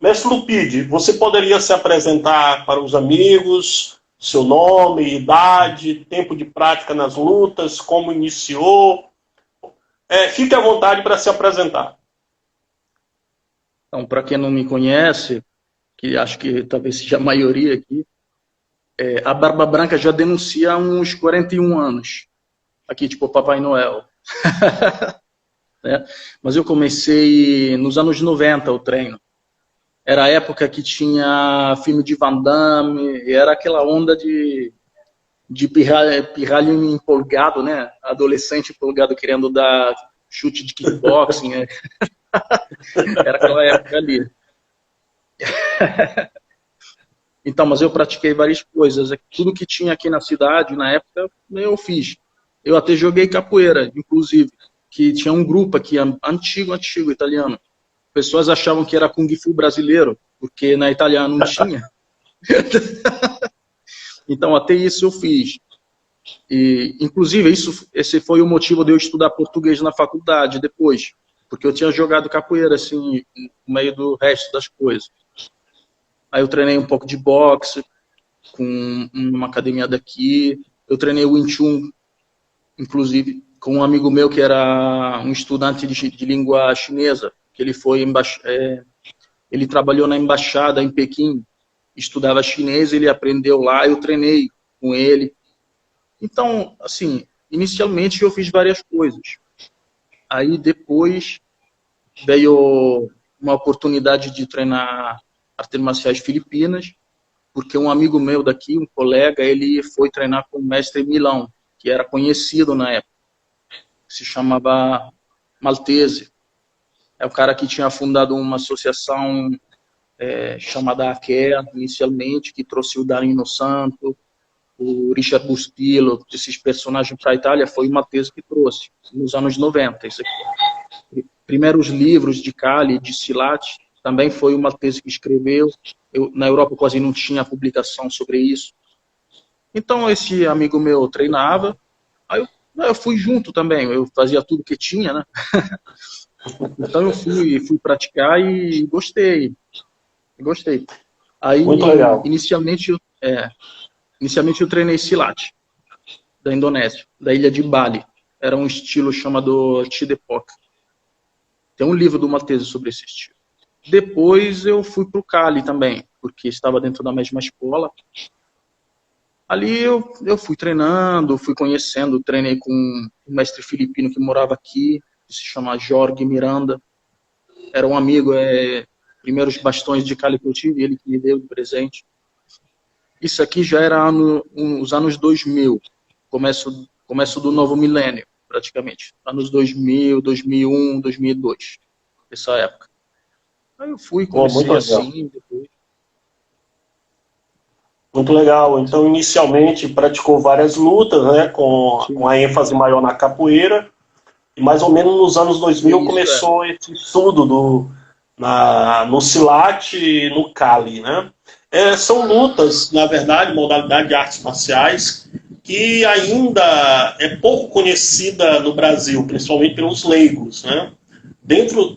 Mestre Lupide, você poderia se apresentar para os amigos, seu nome, idade, tempo de prática nas lutas, como iniciou? Fique à vontade para se apresentar. Então, para quem não me conhece, que acho que talvez seja a maioria aqui, a Barba Branca já denuncia há uns 41 anos. Aqui, tipo, Papai Noel. Né? Mas eu comecei nos anos 90 o treino. Era a época que tinha filme de Van Damme, e era aquela onda de pirralho empolgado, né? Adolescente empolgado querendo dar chute de kickboxing. Né? Era aquela época ali. Então, mas eu pratiquei várias coisas. Tudo que tinha aqui na cidade, na época, eu fiz. Eu até joguei capoeira, inclusive, que tinha um grupo aqui, antigo, italiano. Pessoas achavam que era Kung Fu brasileiro, porque na Itália não tinha. Então, até isso eu fiz. E, inclusive, esse foi o motivo de eu estudar português na faculdade depois, porque eu tinha jogado capoeira, assim, no meio do resto das coisas. Aí eu treinei um pouco de boxe com uma academia daqui. Eu treinei o Wing Chun, inclusive, com um amigo meu que era um estudante de língua chinesa, que ele foi ele trabalhou na embaixada em Pequim, estudava chinês, ele aprendeu lá, eu treinei com ele. Então, assim, inicialmente eu fiz várias coisas. Aí depois veio uma oportunidade de treinar artes marciais filipinas, porque um amigo meu daqui, um colega, ele foi treinar com o mestre Milão, que era conhecido na época, se chamava Maltese. É o cara que tinha fundado uma associação chamada AQEA, inicialmente, que trouxe o Danilo Santo, o Richard Bustillo, esses personagens para a Itália, foi o Maltese que trouxe, nos anos 90. Isso aqui. Primeiros livros de Kali, de Silat, também foi o Maltese que escreveu. Na Europa quase não tinha publicação sobre isso. Então, esse amigo meu treinava, aí eu fui junto também, eu fazia tudo que tinha, né? Então eu fui praticar e gostei. Aí, Muito legal. inicialmente eu treinei Silat, da Indonésia, da ilha de Bali. Era um estilo chamado Chidepok. Tem um livro do Maltese sobre esse estilo. Depois eu fui para o Cali também, porque estava dentro da mesma escola. Ali eu fui treinando, fui conhecendo, treinei com um mestre filipino que morava aqui, que se chama Jorge Miranda. Era um amigo, primeiros bastões de Cali que eu tive, ele que me deu de presente. Isso aqui já era os anos 2000, começo do novo milênio, praticamente. Anos 2000, 2001, 2002, essa época. Aí eu fui, comecei assim, depois. Muito legal. Então, inicialmente, praticou várias lutas, né, com uma ênfase maior na capoeira. E mais ou menos nos anos 2000 começou esse estudo no Silat e no Kali, né? São lutas, na verdade, modalidade de artes marciais, que ainda é pouco conhecida no Brasil, principalmente pelos leigos, né? Dentro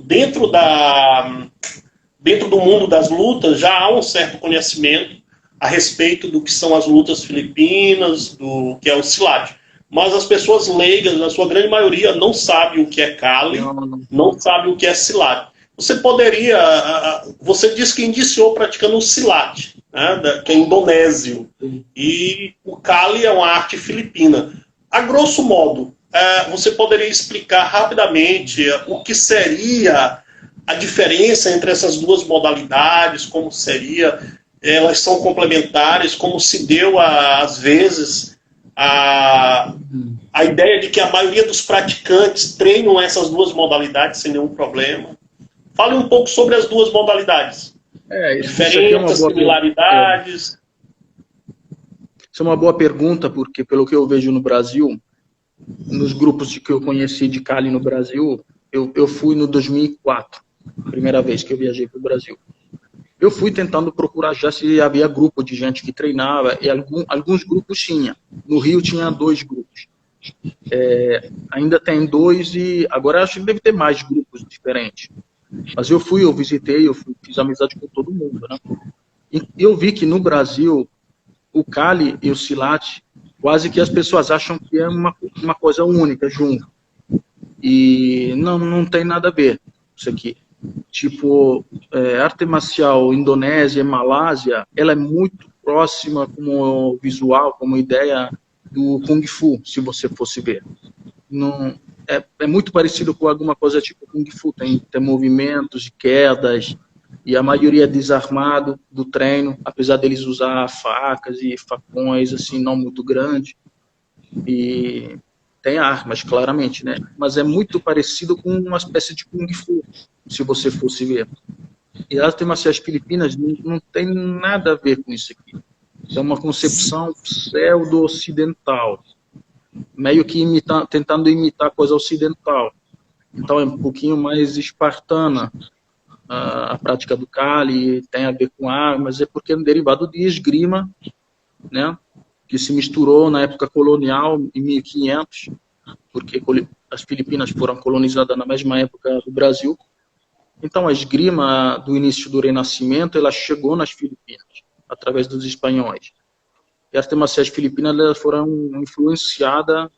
do mundo das lutas já há um certo conhecimento a respeito do que são as lutas filipinas, do que é o Silat. Mas as pessoas leigas, na sua grande maioria, não sabem o que é Kali, não sabem o que é Silat. Você disse que iniciou praticando o Silat, né, que é indonésio, e o Kali é uma arte filipina. A grosso modo, você poderia explicar rapidamente o que seria a diferença entre essas duas modalidades, como seria, elas são complementares, como se deu, às vezes, a ideia de que a maioria dos praticantes treinam essas duas modalidades sem nenhum problema. Fale um pouco sobre as duas modalidades. Diferenças, similaridades. Isso é uma boa pergunta, porque pelo que eu vejo no Brasil, nos grupos que eu conheci de Cali no Brasil, eu fui no 2004, primeira vez que eu viajei para o Brasil. Eu fui tentando procurar já se havia grupo de gente que treinava, e alguns grupos tinha. No Rio tinha 2 grupos. Ainda tem 2 e agora acho que deve ter mais grupos diferentes. Mas eu visitei, fiz amizade com todo mundo, né? E eu vi que no Brasil, o Kali e o Silat, quase que as pessoas acham que é uma coisa única junto. E não tem nada a ver isso aqui. Tipo, arte marcial Indonésia e Malásia, ela é muito próxima como visual, como ideia do Kung Fu, se você fosse ver. Não, é muito parecido com alguma coisa tipo Kung Fu, tem movimentos de quedas, e a maioria é desarmado do treino, apesar deles usar facas e facões, assim, não muito grandes, e tem armas, claramente, né? Mas é muito parecido com uma espécie de Kung Fu, se você fosse ver. E as artes marciais filipinas não tem nada a ver com isso aqui. É uma concepção pseudo-ocidental, meio que tentando imitar a coisa ocidental. Então é um pouquinho mais espartana a prática do Kali, tem a ver com armas, é porque é um derivado de esgrima, né, que se misturou na época colonial, em 1500, porque as Filipinas foram colonizadas na mesma época do Brasil. Então a esgrima do início do Renascimento, ela chegou nas Filipinas, através dos espanhóis. E as artes marciais filipinas, elas foram influenciadas,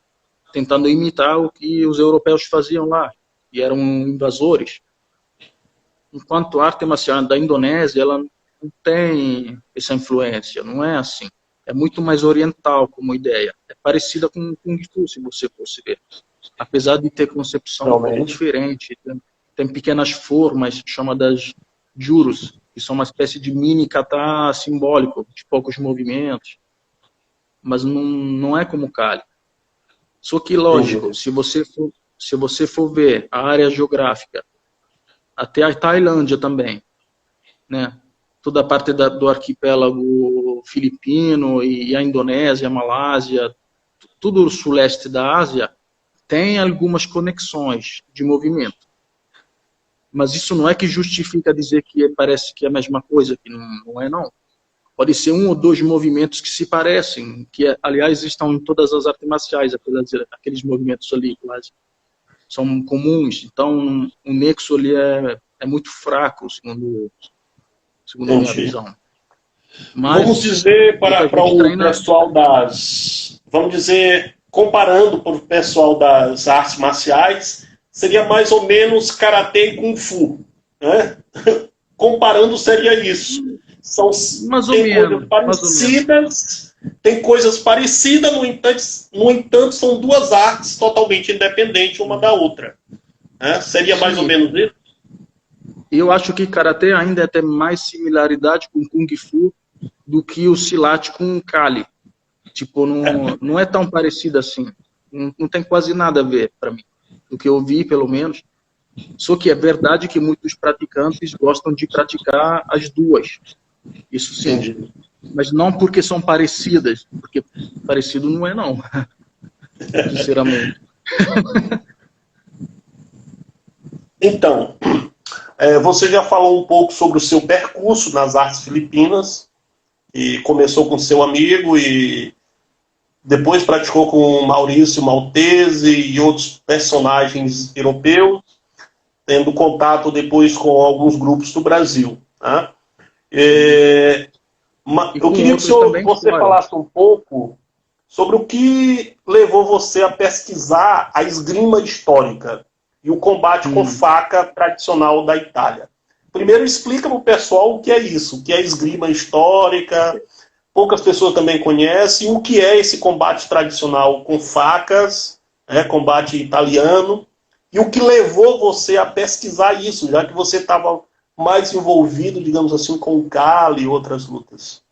tentando imitar o que os europeus faziam lá, e eram invasores. Enquanto a arte marcial da Indonésia, ela não tem essa influência, não é assim. É muito mais oriental como ideia. É parecida com o Kung Fu, se você fosse ver. Apesar de ter concepção um pouco diferente, tem pequenas formas chamadas juros, que são uma espécie de mini kata simbólico, de poucos movimentos. Mas não é como o Kali. Só que, lógico, se você for ver a área geográfica, até a Tailândia também, né? Toda a parte do arquipélago filipino e a Indonésia, a Malásia, tudo o suleste da Ásia tem algumas conexões de movimento. Mas isso não é que justifica dizer que parece que é a mesma coisa, que não é, não. Pode ser um ou dois movimentos que se parecem, que, aliás, estão em todas as artes marciais, apesar de aqueles movimentos ali quase são comuns. Então, o nexo ali é muito fraco, segundo a minha visão. Mas, vamos dizer para o pessoal vamos dizer, comparando para o pessoal das artes marciais, seria mais ou menos karatê e kung fu, né? Comparando seria isso. Coisas parecidas, tem coisas parecidas, no entanto, são duas artes totalmente independentes uma da outra. Né? Seria mais ou menos isso? Eu acho que Karatê ainda tem mais similaridade com Kung Fu do que o Silat com o Kali. Tipo, não é tão parecido assim. Não tem quase nada a ver, para mim. Do que eu vi, pelo menos. Só que é verdade que muitos praticantes gostam de praticar as duas. Isso sim. Entendi. Mas não porque são parecidas. Porque parecido não é, não. Sinceramente. Então, você já falou um pouco sobre o seu percurso nas artes filipinas, e começou com seu amigo e depois praticou com Maurício Maltese e outros personagens europeus, tendo contato depois com alguns grupos do Brasil. Né? Eu queria que você falasse um pouco sobre o que levou você a pesquisar a esgrima histórica e o combate com faca tradicional da Itália. Primeiro, explica para o pessoal o que é isso, o que é esgrima histórica. Poucas pessoas também conhecem o que é esse combate tradicional com facas, combate italiano, e o que levou você a pesquisar isso, já que você estava mais envolvido, digamos assim, com o Kali e outras lutas.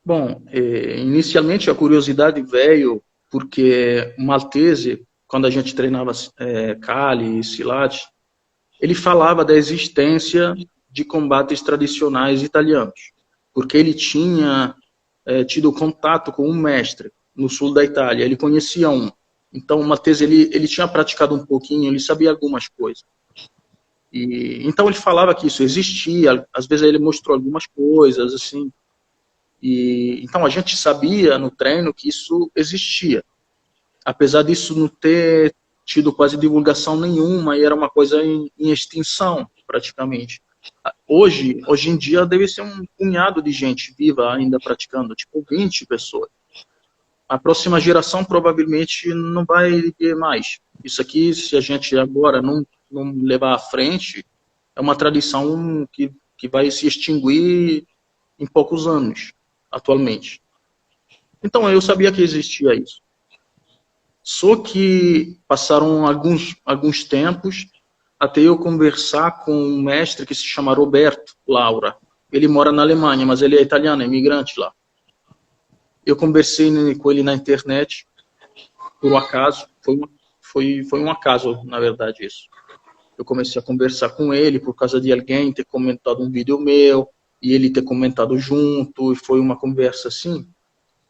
Bom, inicialmente a curiosidade veio porque o Maltese, quando a gente treinava Kali e Silat, ele falava da existência de combates tradicionais italianos, porque ele tinha tido contato com um mestre no sul da Itália, ele conhecia um. Então, o Maltese, ele tinha praticado um pouquinho, ele sabia algumas coisas. Então, ele falava que isso existia, às vezes ele mostrou algumas coisas, assim. Então, a gente sabia no treino que isso existia. Apesar disso não ter tido quase divulgação nenhuma e era uma coisa em extinção, praticamente. Hoje em dia, deve ser um punhado de gente viva ainda praticando, tipo 20 pessoas. A próxima geração provavelmente não vai ter mais. Isso aqui, se a gente agora não levar à frente, é uma tradição que vai se extinguir em poucos anos, atualmente. Então, eu sabia que existia isso. Só que passaram alguns tempos até eu conversar com um mestre que se chama Roberto Laura. Ele mora na Alemanha, mas ele é italiano, é imigrante lá. Eu conversei com ele na internet, por um acaso. Foi um acaso, na verdade, isso. Eu comecei a conversar com ele por causa de alguém ter comentado um vídeo meu, e ele ter comentado junto, e foi uma conversa assim.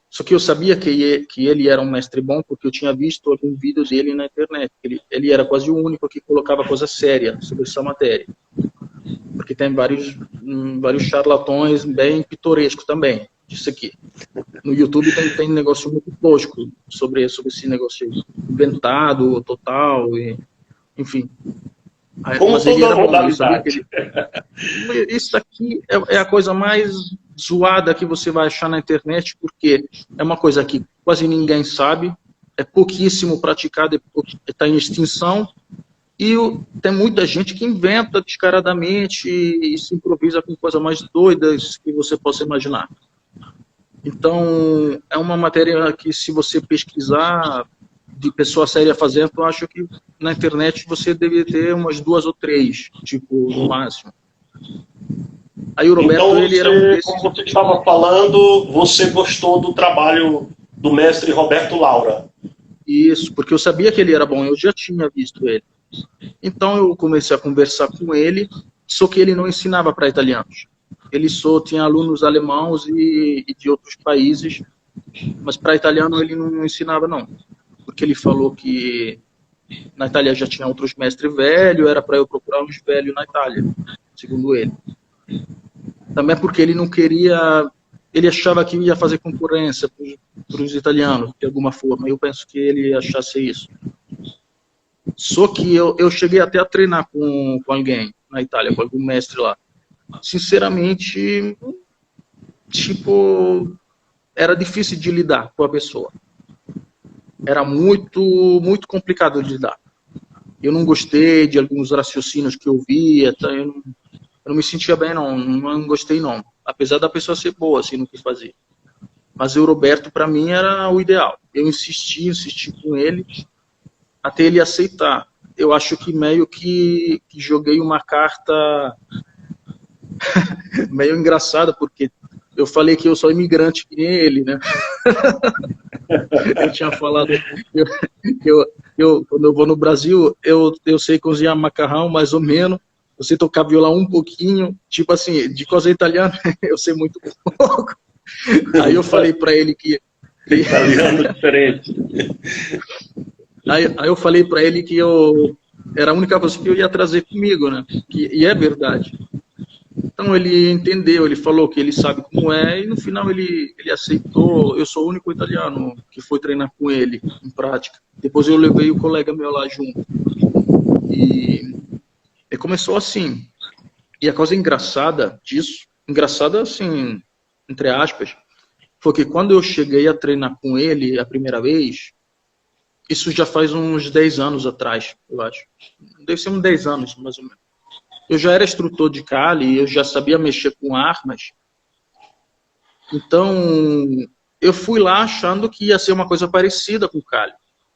Só que eu sabia que ele era um mestre bom, porque eu tinha visto alguns vídeos dele na internet. Ele era quase o único que colocava coisa séria sobre essa matéria. Porque tem vários charlatões bem pitorescos também, disso aqui. No YouTube tem negócio muito tosco sobre esse negócio inventado, total, enfim. Como mas toda modalidade. Isso aqui é a coisa mais zoada que você vai achar na internet, porque é uma coisa que quase ninguém sabe, é pouquíssimo praticado, está em extinção, e tem muita gente que inventa descaradamente e se improvisa com coisas mais doidas que você possa imaginar. Então, é uma matéria que, se você pesquisar de pessoa séria fazendo, eu acho que na internet você deve ter umas 2 ou 3, tipo, no máximo. Aí o Roberto, então, ele era um desses... como você estava falando, você gostou do trabalho do mestre Roberto Laura. Isso, porque eu sabia que ele era bom, eu já tinha visto ele. Então eu comecei a conversar com ele, só que ele não ensinava para italianos. Ele só tinha alunos alemãos e de outros países, mas para italiano ele não ensinava, não. Porque ele falou que na Itália já tinha outros mestres velhos, era para eu procurar uns velhos na Itália, segundo ele. Também porque ele não queria... Ele achava que ia fazer concorrência para os italianos, de alguma forma. Eu penso que ele achasse isso. Só que eu cheguei até a treinar com alguém na Itália, com algum mestre lá. Sinceramente, tipo, era difícil de lidar com a pessoa. Era muito, muito complicado de lidar. Eu não gostei de alguns raciocínios que eu via, eu não me sentia bem, não gostei, não. Apesar da pessoa ser boa, assim, no que fazia. Mas o Roberto, para mim, era o ideal. Eu insisti com ele, até ele aceitar. Eu acho que meio que joguei uma carta meio engraçada, porque eu falei que eu sou imigrante que nem ele, né? Eu tinha falado que quando eu vou no Brasil, eu sei cozinhar macarrão, mais ou menos. Eu sei tocar violão um pouquinho. Tipo assim, de coisa italiana, eu sei muito pouco. Aí eu falei para ele que... Italiano diferente. Aí eu falei para ele que era a única coisa que eu ia trazer comigo, né? E é verdade. Então ele entendeu, ele falou que ele sabe como é, e no final ele aceitou. Eu sou o único italiano que foi treinar com ele, em prática. Depois eu levei o colega meu lá junto. E começou assim. E a coisa engraçada disso, engraçada assim, entre aspas, foi que quando eu cheguei a treinar com ele a primeira vez, isso já faz uns 10 anos atrás, eu acho. Deve ser uns 10 anos, mais ou menos. Eu já era instrutor de Kali, eu já sabia mexer com armas. Então, eu fui lá achando que ia ser uma coisa parecida com o Kali.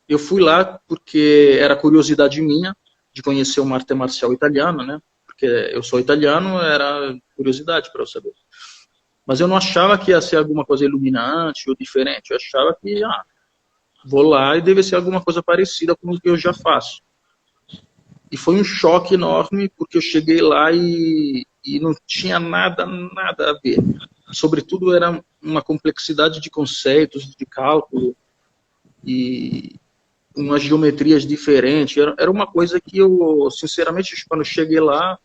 Eu fui lá porque era curiosidade minha de conhecer uma arte marcial italiana, né? Porque eu sou italiano, era curiosidade para eu saber. Mas eu não achava que ia ser alguma coisa iluminante ou diferente. Eu achava que, vou lá e deve ser alguma coisa parecida com o que eu já faço. E foi um choque enorme, porque eu cheguei lá e não tinha nada a ver. Sobretudo, era uma complexidade de conceitos, de cálculo, e umas geometrias diferentes. Era uma coisa que eu, sinceramente, quando eu cheguei lá,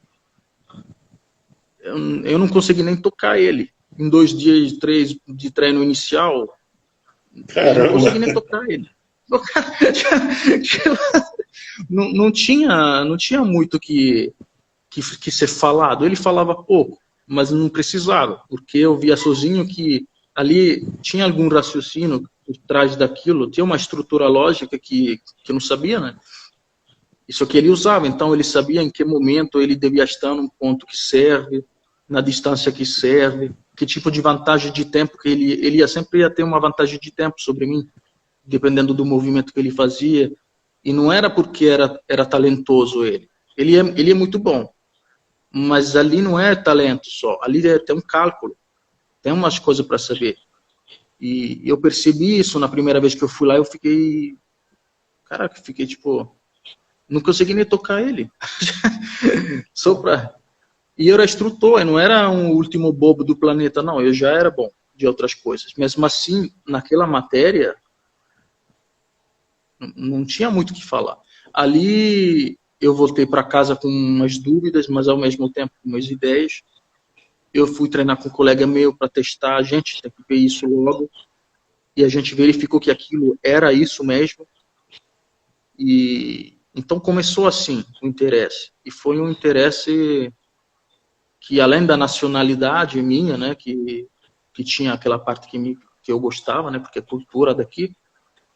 eu não consegui nem tocar ele. Em 2 dias, 3 de treino inicial, eu não consegui nem tocar ele. O cara não tinha muito que ser falado. Ele falava pouco, mas não precisava, porque eu via sozinho que ali tinha algum raciocínio por trás daquilo, tinha uma estrutura lógica que eu não sabia, né? Isso que ele usava, então ele sabia em que momento ele devia estar num ponto que serve, na distância que serve, que tipo de vantagem de tempo que ele sempre ia ter uma vantagem de tempo sobre mim, dependendo do movimento que ele fazia. E não era porque era talentoso ele. Ele é muito bom, mas ali não é talento só, ali tem um cálculo, tem umas coisas para saber. E eu percebi isso na primeira vez que eu fui lá, eu fiquei tipo, não consegui nem tocar ele. E eu era instrutor, eu não era um último bobo do planeta, não, eu já era bom de outras coisas. Mesmo assim, naquela matéria, não tinha muito o que falar. Ali eu voltei para casa com umas dúvidas, mas ao mesmo tempo com umas ideias. Eu fui treinar com um colega meu para testar, a gente tem que ver isso logo. E a gente verificou que aquilo era isso mesmo. E então começou assim o interesse. E foi um interesse que, além da nacionalidade minha, né, que tinha aquela parte que eu gostava, né, porque é cultura daqui,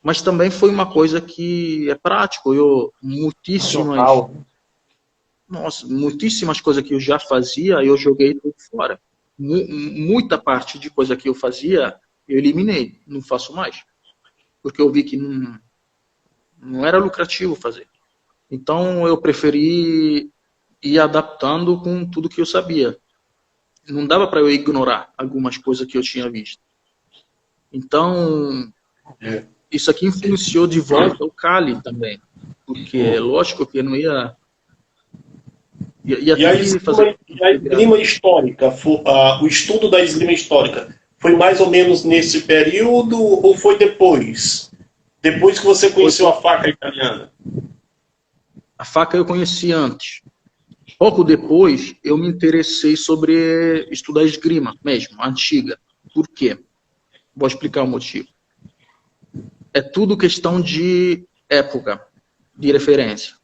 mas também foi uma coisa que é prático. Muitíssimas coisas que eu já fazia, eu joguei tudo fora. Muita parte de coisa que eu fazia, eu eliminei, não faço mais. Porque eu vi que não era lucrativo fazer. Então eu preferi ir adaptando com tudo que eu sabia. Não dava para eu ignorar algumas coisas que eu tinha visto. Então, isso aqui influenciou de volta o Cali também. Porque, lógico que eu não ia... E a esgrima histórica, o estudo da esgrima histórica, foi mais ou menos nesse período ou foi depois? Depois que você conheceu a faca italiana? A faca eu conheci antes. Pouco depois, eu me interessei sobre estudar esgrima mesmo, antiga. Por quê? Vou explicar o motivo. É tudo questão de época, de referência.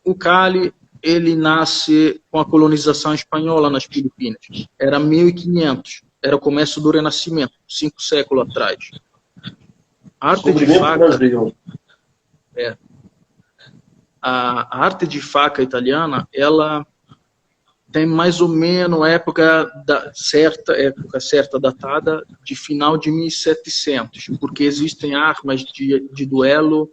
O Cali, ele nasce com a colonização espanhola nas Filipinas. Era 1500, era o começo do Renascimento, 5 séculos atrás. A arte de faca... A arte de faca italiana, ela tem mais ou menos época certa datada de final de 1700, porque existem armas de duelo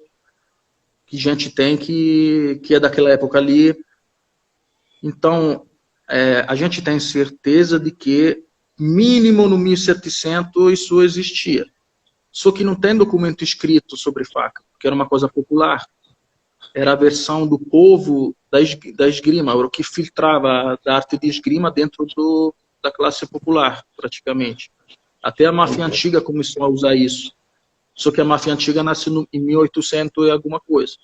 que a gente tem que é daquela época ali. Então, a gente tem certeza de que mínimo no 1700 isso existia. Só que não tem documento escrito sobre faca, porque era uma coisa popular. Era a versão do povo da esgrima, o que filtrava da arte de esgrima dentro da classe popular, praticamente. Até a máfia antiga começou a usar isso. Só que a máfia antiga nasceu em 1800 e alguma coisa.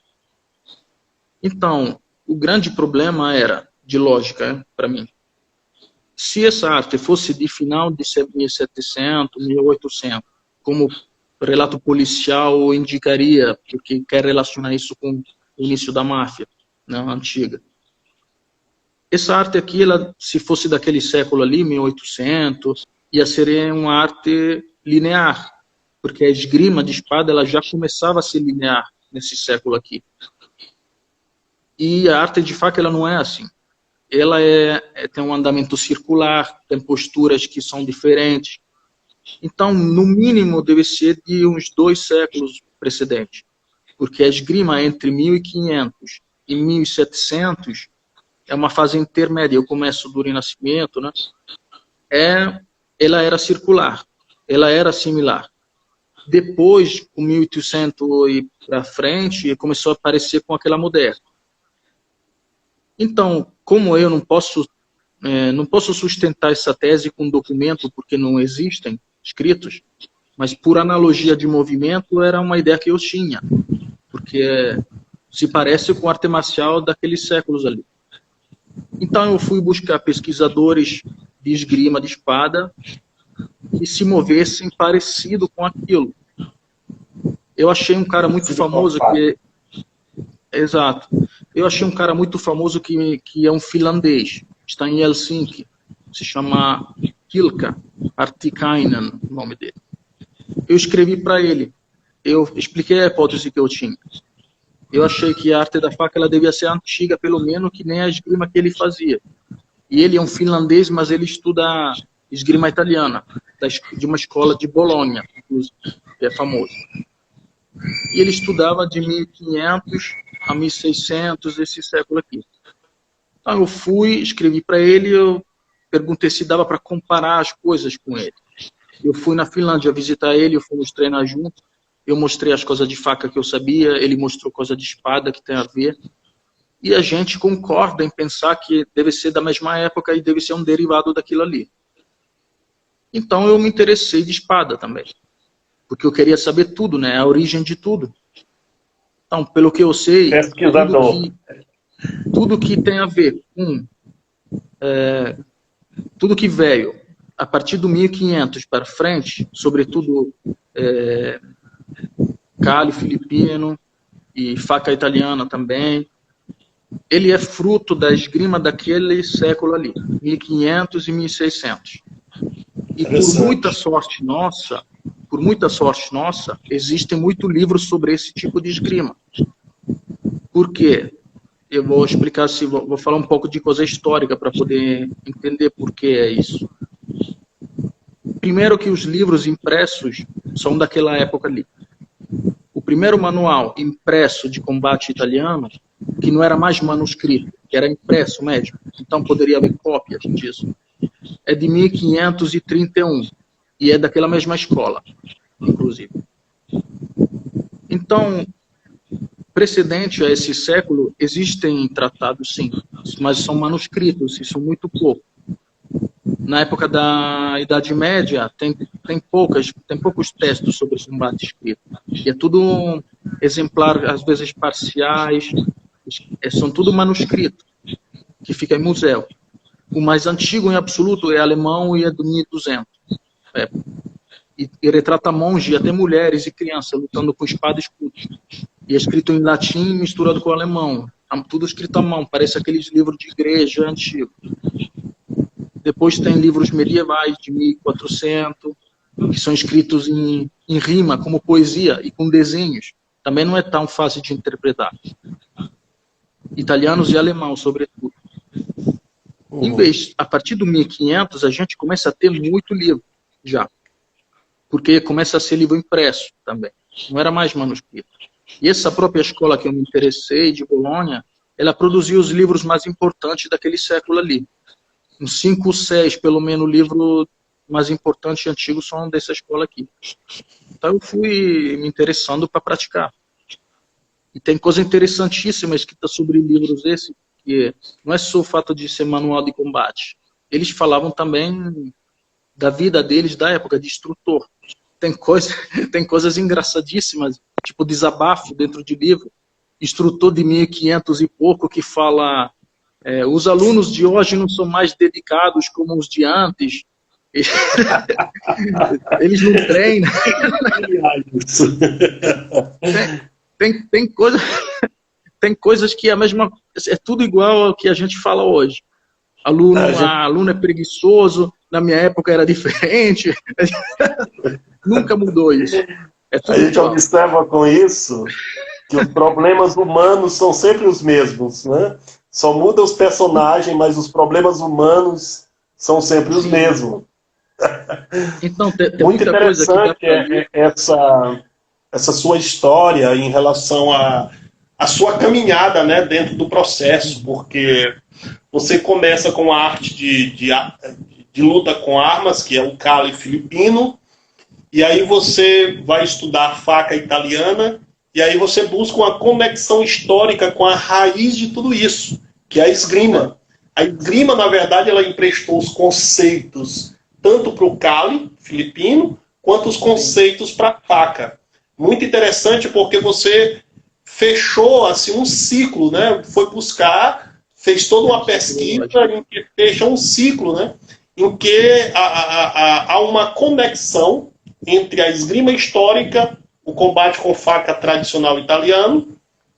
Então, o grande problema era, de lógica, para mim, se essa arte fosse de final de 1700, 1800, como o relato policial indicaria, porque quer relacionar isso com o início da máfia, né, antiga. Essa arte aqui, se fosse daquele século ali, 1800, ia ser uma arte linear, porque a esgrima de espada ela já começava a ser linear nesse século aqui. E a arte de faca ela não é assim. Ela tem um andamento circular, tem posturas que são diferentes. Então, no mínimo, deve ser de uns 2 séculos precedentes. Porque a esgrima entre 1500 e 1700 é uma fase intermédia. O começo do Renascimento, né? Ela era circular, ela era similar. Depois, com 1800 e para frente, começou a aparecer com aquela moderna. Então, como eu não posso sustentar essa tese com documento, porque não existem escritos, mas por analogia de movimento era uma ideia que eu tinha, porque se parece com arte marcial daqueles séculos ali. Então eu fui buscar pesquisadores de esgrima de espada que se movessem parecido com aquilo. Eu achei um cara muito famoso que... Exato. Eu achei um cara muito famoso que é um finlandês, está em Helsinki, se chama Hilkka Artikainen, o nome dele. Eu escrevi para ele, eu expliquei a hipótese que eu tinha. Eu achei que a arte da faca ela devia ser antiga, pelo menos, que nem a esgrima que ele fazia. E ele é um finlandês, mas ele estuda esgrima italiana, de uma escola de Bolonha, inclusive, que é famoso. E ele estudava de 1500 a 1600, esse século aqui. Então eu fui, escrevi para ele, eu perguntei se dava para comparar as coisas com ele. Eu fui na Finlândia visitar ele, fomos treinar juntos, eu mostrei as coisas de faca que eu sabia, ele mostrou coisa de espada que tem a ver, e a gente concorda em pensar que deve ser da mesma época e deve ser um derivado daquilo ali. Então eu me interessei de espada também, porque eu queria saber tudo, né, a origem de tudo. Então, pelo que eu sei, tudo que tem a ver com tudo que veio a partir do 1500 para frente, sobretudo calho filipino e faca italiana também, ele é fruto da esgrima daquele século ali, 1500 e 1600. E por muita sorte nossa, existem muitos livros sobre esse tipo de esgrima. Por quê? Eu vou explicar, vou falar um pouco de coisa histórica para poder entender por que é isso. Primeiro que os livros impressos são daquela época ali. O primeiro manual impresso de combate italiano, que não era mais manuscrito, que era impresso mesmo, então poderia haver cópias disso, é de 1531, e é daquela mesma escola, inclusive. Então, precedente a esse século, existem tratados, sim, mas são manuscritos, e são muito poucos. Na época da Idade Média, tem poucos textos sobre combate escrito. E é tudo exemplar, às vezes parciais, são tudo manuscrito, que fica em museu. O mais antigo em absoluto é alemão e é do 1200. E retrata monge e até mulheres e crianças lutando com espada e escudo. E é escrito em latim misturado com alemão. Tudo escrito à mão, parece aqueles livros de igreja antigos. Depois tem livros medievais de 1400, que são escritos em rima, como poesia e com desenhos. Também não é tão fácil de interpretar. Italianos e alemãos, sobretudo. A partir do 1500, a gente começa a ter muito livro, já. Porque começa a ser livro impresso também. Não era mais manuscrito. E essa própria escola que eu me interessei, de Bolonha, ela produziu os livros mais importantes daquele século ali. Uns 5 ou 6, pelo menos, livros mais importantes e antigos são dessa escola aqui. Então eu fui me interessando para praticar. E tem coisa interessantíssima escrita sobre livros esses, que não é só o fato de ser manual de combate. Eles falavam também da vida deles, da época de instrutor. Tem coisas engraçadíssimas, tipo desabafo dentro de livro. Instrutor de 1500 e pouco que fala... os alunos de hoje não são mais dedicados como os de antes. Eles não treinam. Tem coisas que a mesma... É tudo igual ao que a gente fala hoje. Aluno é preguiçoso, na minha época era diferente. Nunca mudou isso. A gente observa com isso que os problemas humanos são sempre os mesmos, né? Só muda os personagens, mas os problemas humanos são sempre os mesmos. Então, tem muito muita coisa interessante essa sua história em relação à sua caminhada, né, dentro do processo, porque você começa com a arte de luta com armas, que é o Kali filipino, e aí você vai estudar faca italiana, e aí você busca uma conexão histórica com a raiz de tudo isso, que é a esgrima. A esgrima, na verdade, ela emprestou os conceitos tanto para o Kali filipino, quanto os conceitos para a faca. Muito interessante porque você fechou assim, um ciclo, né? Foi buscar, fez toda uma pesquisa em que fecha um ciclo, né? Em que há uma conexão entre a esgrima histórica o combate com faca tradicional italiano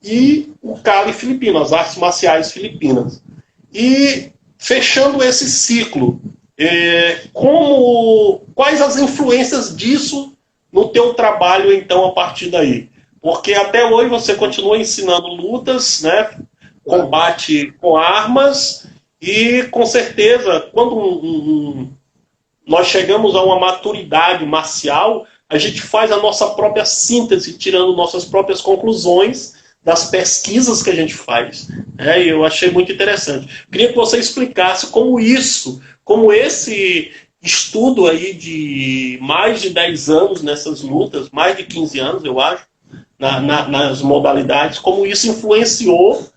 e o Kali filipino, as artes marciais filipinas. E fechando esse ciclo, quais as influências disso no teu trabalho, então, a partir daí? Porque até hoje você continua ensinando lutas, né, combate com armas, e com certeza, quando nós chegamos a uma maturidade marcial, a gente faz a nossa própria síntese, tirando nossas próprias conclusões das pesquisas que a gente faz. E eu achei muito interessante. Queria que você explicasse como esse estudo aí de mais de 10 anos nessas lutas, mais de 15 anos, eu acho, nas modalidades, como isso influenciou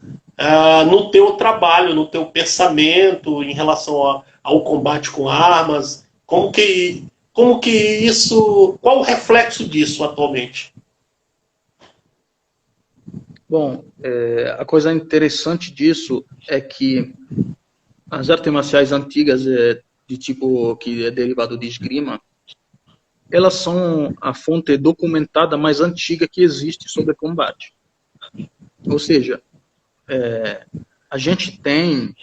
no teu trabalho, no teu pensamento em relação ao combate com armas, como que isso, qual o reflexo disso atualmente? Bom, a coisa interessante disso é que as artes marciais antigas, de tipo que é derivado de esgrima, elas são a fonte documentada mais antiga que existe sobre combate. Ou seja, a gente tem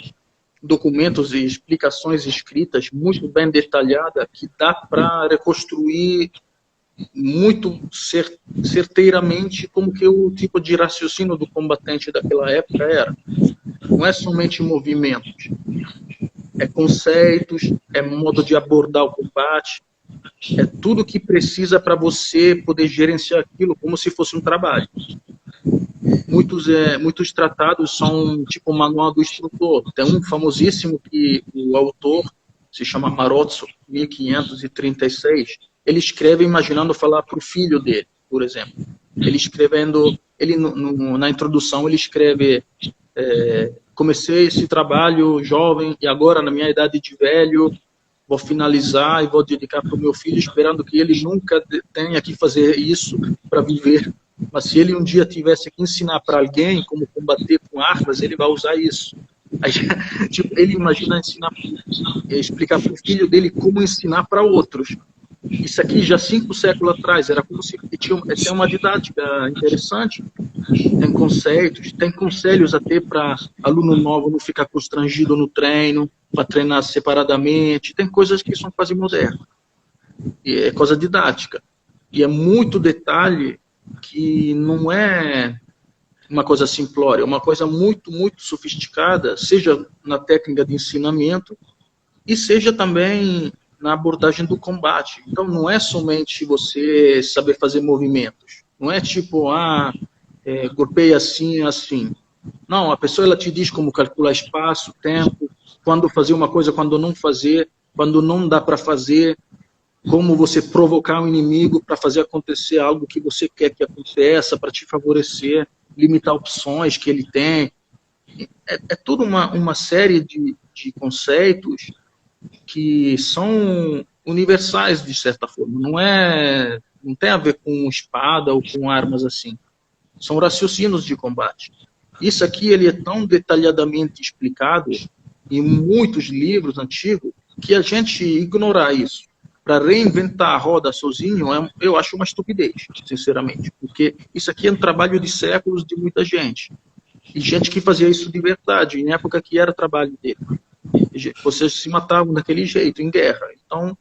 documentos e explicações escritas muito bem detalhadas que dá para reconstruir muito certeiramente como que o tipo de raciocínio do combatente daquela época era. Não é somente movimentos, é conceitos, é modo de abordar o combate, é tudo que precisa para você poder gerenciar aquilo como se fosse um trabalho. Muitos tratados são tipo manual do instrutor. Tem um famosíssimo que o autor se chama Marozzo, 1536. Ele escreve imaginando falar para o filho dele, por exemplo. Na introdução ele escreve: comecei esse trabalho jovem e agora na minha idade de velho vou finalizar e vou dedicar para o meu filho, esperando que ele nunca tenha que fazer isso para viver. Mas se ele um dia tivesse que ensinar para alguém como combater com armas, ele vai usar isso. Aí, tipo, ele imagina explicar para o filho dele como ensinar para outros. Isso aqui já 5 séculos atrás era como se tinha uma didática interessante. Tem conceitos, tem conselhos até para aluno novo não ficar constrangido no treino, para treinar separadamente. Tem coisas que são quase modernas. E é coisa didática. E é muito detalhe que não é uma coisa simplória, é uma coisa muito, muito sofisticada, seja na técnica de ensinamento e seja também na abordagem do combate. Então não é somente você saber fazer movimentos, não é tipo, golpeia assim, assim. Não, a pessoa ela te diz como calcular espaço, tempo, quando fazer uma coisa, quando não fazer, quando não dá para fazer, como você provocar um inimigo para fazer acontecer algo que você quer que aconteça, para te favorecer, limitar opções que ele tem. É tudo uma série de conceitos que são universais, de certa forma. Não tem a ver com espada ou com armas assim. São raciocínios de combate. Isso aqui ele é tão detalhadamente explicado em muitos livros antigos que a gente ignorar isso para reinventar a roda sozinho, eu acho uma estupidez, sinceramente. Porque isso aqui é um trabalho de séculos de muita gente. E gente que fazia isso de verdade, em época que era trabalho dele. Vocês se matavam daquele jeito, em guerra. Então,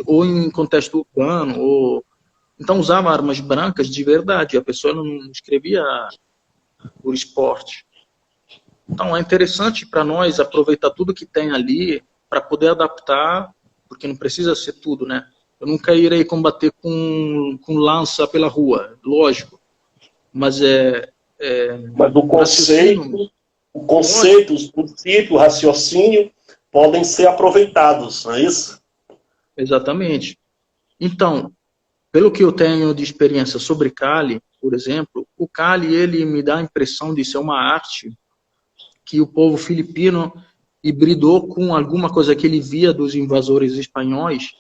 ou em contexto urbano, então usava armas brancas de verdade. A pessoa não escrevia por esporte. Então, é interessante para nós aproveitar tudo que tem ali para poder adaptar, porque não precisa ser tudo, né? Eu nunca irei combater com lança pela rua, lógico. Mas Mas o conceito, os princípios, o raciocínio podem ser aproveitados, não é isso? Exatamente. Então, pelo que eu tenho de experiência sobre Kali, por exemplo, o Kali ele me dá a impressão de ser uma arte que o povo filipino hibridou com alguma coisa que ele via dos invasores espanhóis,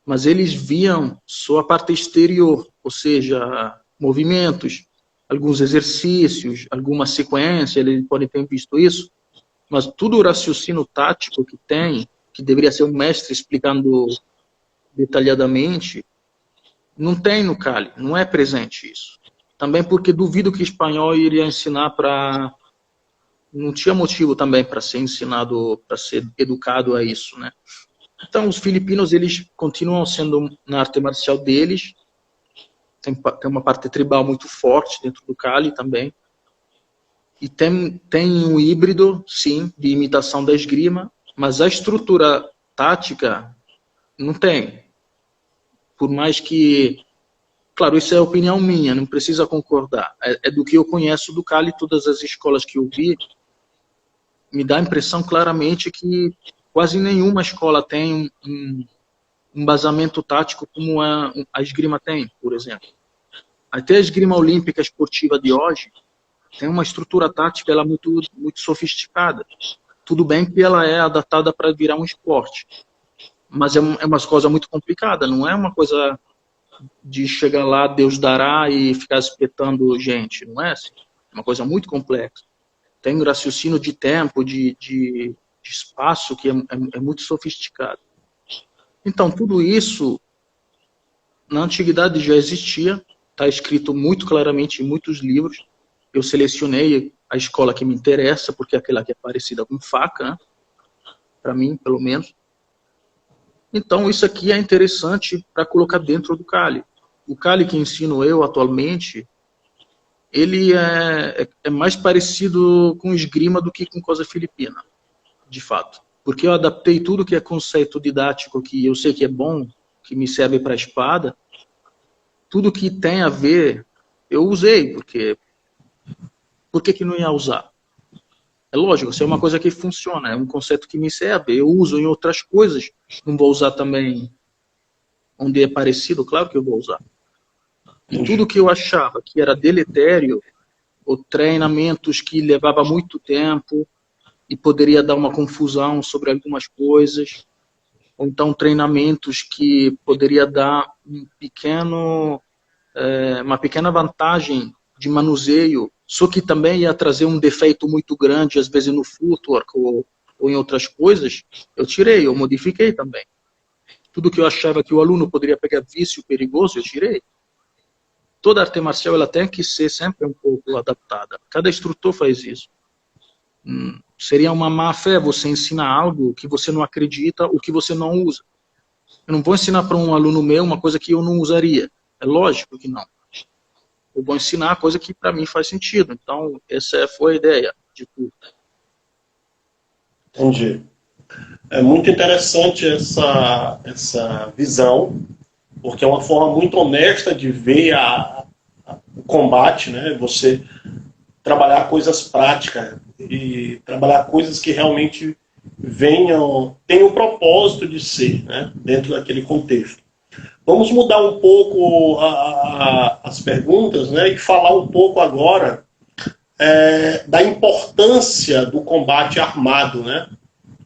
mas eles viam só a parte exterior, ou seja, movimentos, alguns exercícios, alguma sequência, eles podem ter visto isso, mas tudo o raciocínio tático que tem, que deveria ser um mestre explicando detalhadamente, Não tem no Cali, não é presente isso. Também porque duvido que espanhol iria ensinar para... Não tinha motivo também para ser ensinado, para ser educado a isso, né? Então, os filipinos, eles continuam sendo na arte marcial deles. Tem uma parte tribal muito forte dentro do Cali também. E tem um híbrido, sim, de imitação da esgrima, mas a estrutura tática não tem. Por mais que... Claro, isso é opinião minha, não precisa concordar. É do que eu conheço do Cali, todas as escolas que eu vi, me dá a impressão claramente que quase nenhuma escola tem um embasamento tático como a esgrima tem, por exemplo. Até a esgrima olímpica esportiva de hoje tem uma estrutura tática ela muito, muito sofisticada. Tudo bem que ela é adaptada para virar um esporte, mas é uma coisa muito complicada, não é uma coisa de chegar lá, Deus dará e ficar espetando gente, não é assim? É uma coisa muito complexa. Tem um raciocínio de tempo, de espaço que é muito sofisticado. Então, tudo isso, na antiguidade já existia, está escrito muito claramente em muitos livros. Eu selecionei a escola que me interessa, porque é aquela que é parecida com faca, né? Para mim, pelo menos. Então, isso aqui é interessante para colocar dentro do Cali. O Cali que ensino eu atualmente, ele é mais parecido com esgrima do que com coisa filipina, de fato. Porque eu adaptei tudo que é conceito didático, que eu sei que é bom, que me serve para a espada, tudo que tem a ver, eu usei, porque por que não ia usar? É lógico, se é uma coisa que funciona, é um conceito que me serve, eu uso em outras coisas, não vou usar também onde é parecido, claro que eu vou usar. E tudo que eu achava que era deletério, ou treinamentos que levava muito tempo e poderia dar uma confusão sobre algumas coisas, ou então treinamentos que poderia dar uma pequena vantagem de manuseio, só que também ia trazer um defeito muito grande, às vezes no footwork ou em outras coisas, eu tirei, eu modifiquei também. Tudo que eu achava que o aluno poderia pegar vício perigoso, eu tirei. Toda arte marcial ela tem que ser sempre um pouco adaptada. Cada instrutor faz isso. Seria uma má fé você ensinar algo que você não acredita ou que você não usa. Eu não vou ensinar para um aluno meu uma coisa que eu não usaria. É lógico que não. Eu vou ensinar a coisa que para mim faz sentido. Então, essa foi a ideia de tudo. Entendi. É muito interessante essa visão, porque é uma forma muito honesta de ver o combate, né? Você trabalhar coisas práticas e trabalhar coisas que realmente tenham o propósito de ser, né? Dentro daquele contexto. Vamos mudar um pouco as perguntas, né? E falar um pouco agora da importância do combate armado, né?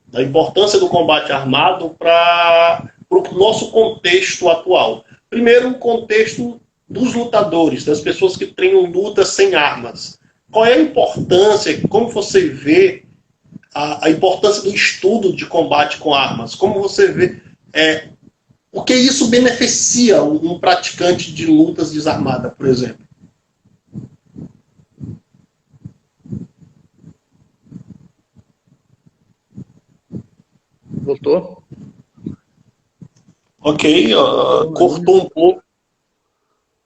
Da importância do combate armado para o nosso contexto atual. Primeiro, o contexto dos lutadores, das pessoas que treinam luta sem armas. Qual é a importância, como você vê a importância do estudo de combate com armas? Como você vê o que isso beneficia um praticante de lutas desarmada, por exemplo? Voltou? Ok, cortou um pouco.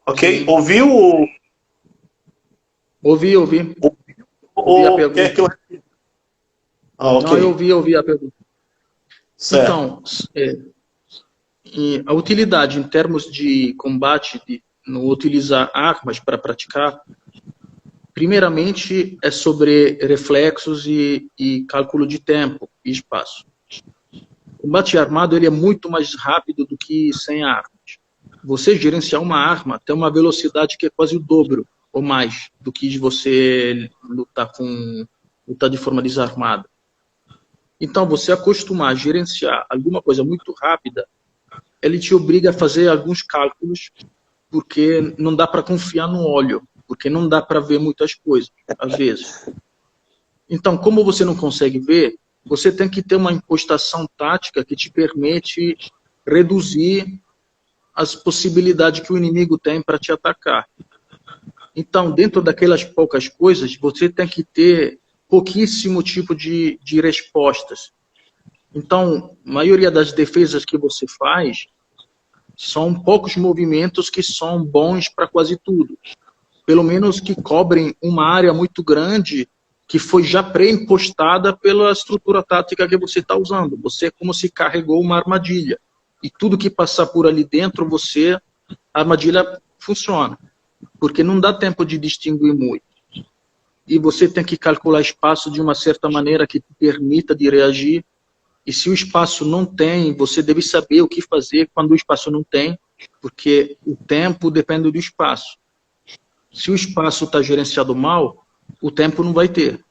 Ok, ouviu? Ouvi. Ouvi a pergunta. Quer que eu... okay. Não, eu ouvi a pergunta. Certo. Então, a utilidade em termos de combate, de não utilizar armas para praticar, primeiramente é sobre reflexos e cálculo de tempo e espaço. O combate armado ele é muito mais rápido do que sem armas. Você gerenciar uma arma tem uma velocidade que é quase o dobro ou mais do que de você lutar de forma desarmada. Então, você acostumar a gerenciar alguma coisa muito rápida, ele te obriga a fazer alguns cálculos, porque não dá para confiar no olho, porque não dá para ver muitas coisas, às vezes. Então, como você não consegue ver, você tem que ter uma impostação tática que te permite reduzir as possibilidades que o inimigo tem para te atacar. Então, dentro daquelas poucas coisas, você tem que ter pouquíssimo tipo de respostas. Então, a maioria das defesas que você faz são poucos movimentos que são bons para quase tudo. Pelo menos que cobrem uma área muito grande que foi já pré-impostada pela estrutura tática que você está usando. Você é como se carregou uma armadilha. E tudo que passar por ali dentro, a armadilha funciona. Porque não dá tempo de distinguir muito. E você tem que calcular espaço de uma certa maneira que te permita de reagir. E se o espaço não tem, você deve saber o que fazer quando o espaço não tem, porque o tempo depende do espaço. Se o espaço está gerenciado mal, o tempo não vai ter.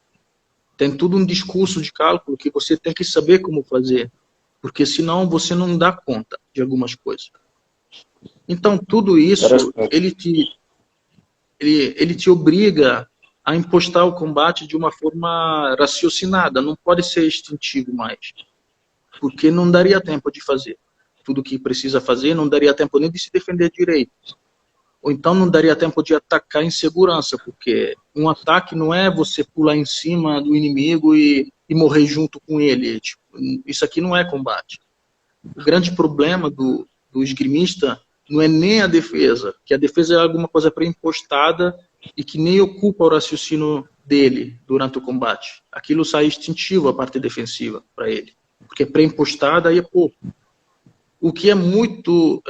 Tem tudo um discurso de cálculo que você tem que saber como fazer, porque senão você não dá conta de algumas coisas. Então, tudo isso, ele te obriga a impostar o combate de uma forma raciocinada, não pode ser instintivo mais, porque não daria tempo de fazer tudo o que precisa fazer, não daria tempo nem de se defender direito. Ou então não daria tempo de atacar em segurança, porque um ataque não é você pular em cima do inimigo e morrer junto com ele. Tipo, isso aqui não é combate. O grande problema do esgrimista não é nem a defesa, que a defesa é alguma coisa pré-impostada e que nem ocupa o raciocínio dele durante o combate. Aquilo sai instintivo, a parte defensiva, para ele. Porque pré-impostada aí é pouco. O que é muito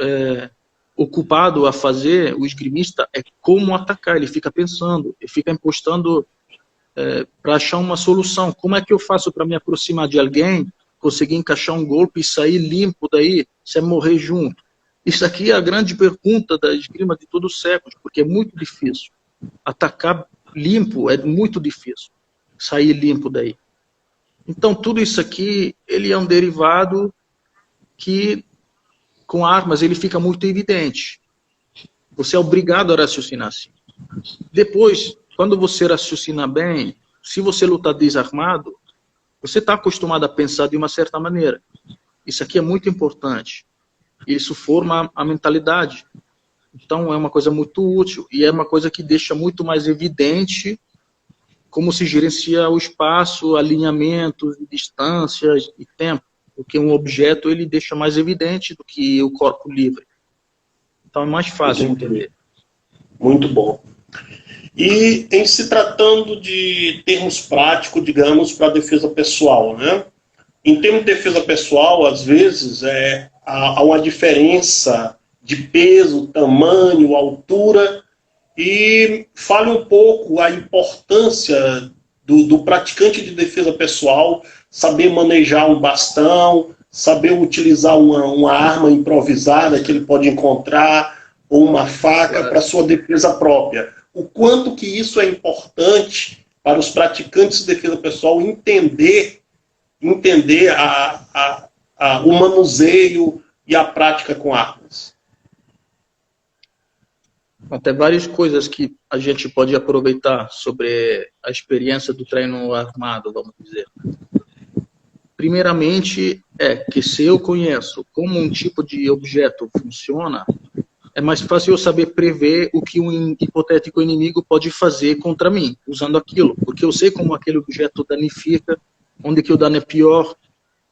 ocupado a fazer, o esgrimista, é como atacar. Ele fica pensando, ele fica impostando para achar uma solução. Como é que eu faço para me aproximar de alguém, conseguir encaixar um golpe e sair limpo daí, sem morrer junto? Isso aqui é a grande pergunta da esgrima de todos os séculos, porque é muito difícil. Atacar limpo é muito difícil, sair limpo daí. Então, tudo isso aqui, ele é um derivado que, com armas, ele fica muito evidente. Você é obrigado a raciocinar assim. Depois, quando você raciocina bem, se você lutar desarmado, você está acostumado a pensar de uma certa maneira. Isso aqui é muito importante. Isso forma a mentalidade. Então, é uma coisa muito útil e é uma coisa que deixa muito mais evidente como se gerencia o espaço, alinhamentos, distâncias e tempo. Porque um objeto ele deixa mais evidente do que o corpo livre. Então, é mais fácil entender. Muito bom. E em se tratando de termos práticos, digamos, para a defesa pessoal, né? Em termos de defesa pessoal, às vezes, há uma diferença de peso, tamanho, altura, e fale um pouco a importância do praticante de defesa pessoal saber manejar um bastão, saber utilizar uma arma improvisada que ele pode encontrar, ou uma faca para sua defesa própria. O quanto que isso é importante para os praticantes de defesa pessoal entender o manuseio e a prática com armas. Tem várias coisas que a gente pode aproveitar sobre a experiência do treino armado, vamos dizer. Primeiramente, que se eu conheço como um tipo de objeto funciona, é mais fácil eu saber prever o que um hipotético inimigo pode fazer contra mim, usando aquilo. Porque eu sei como aquele objeto danifica, onde que o dano é pior,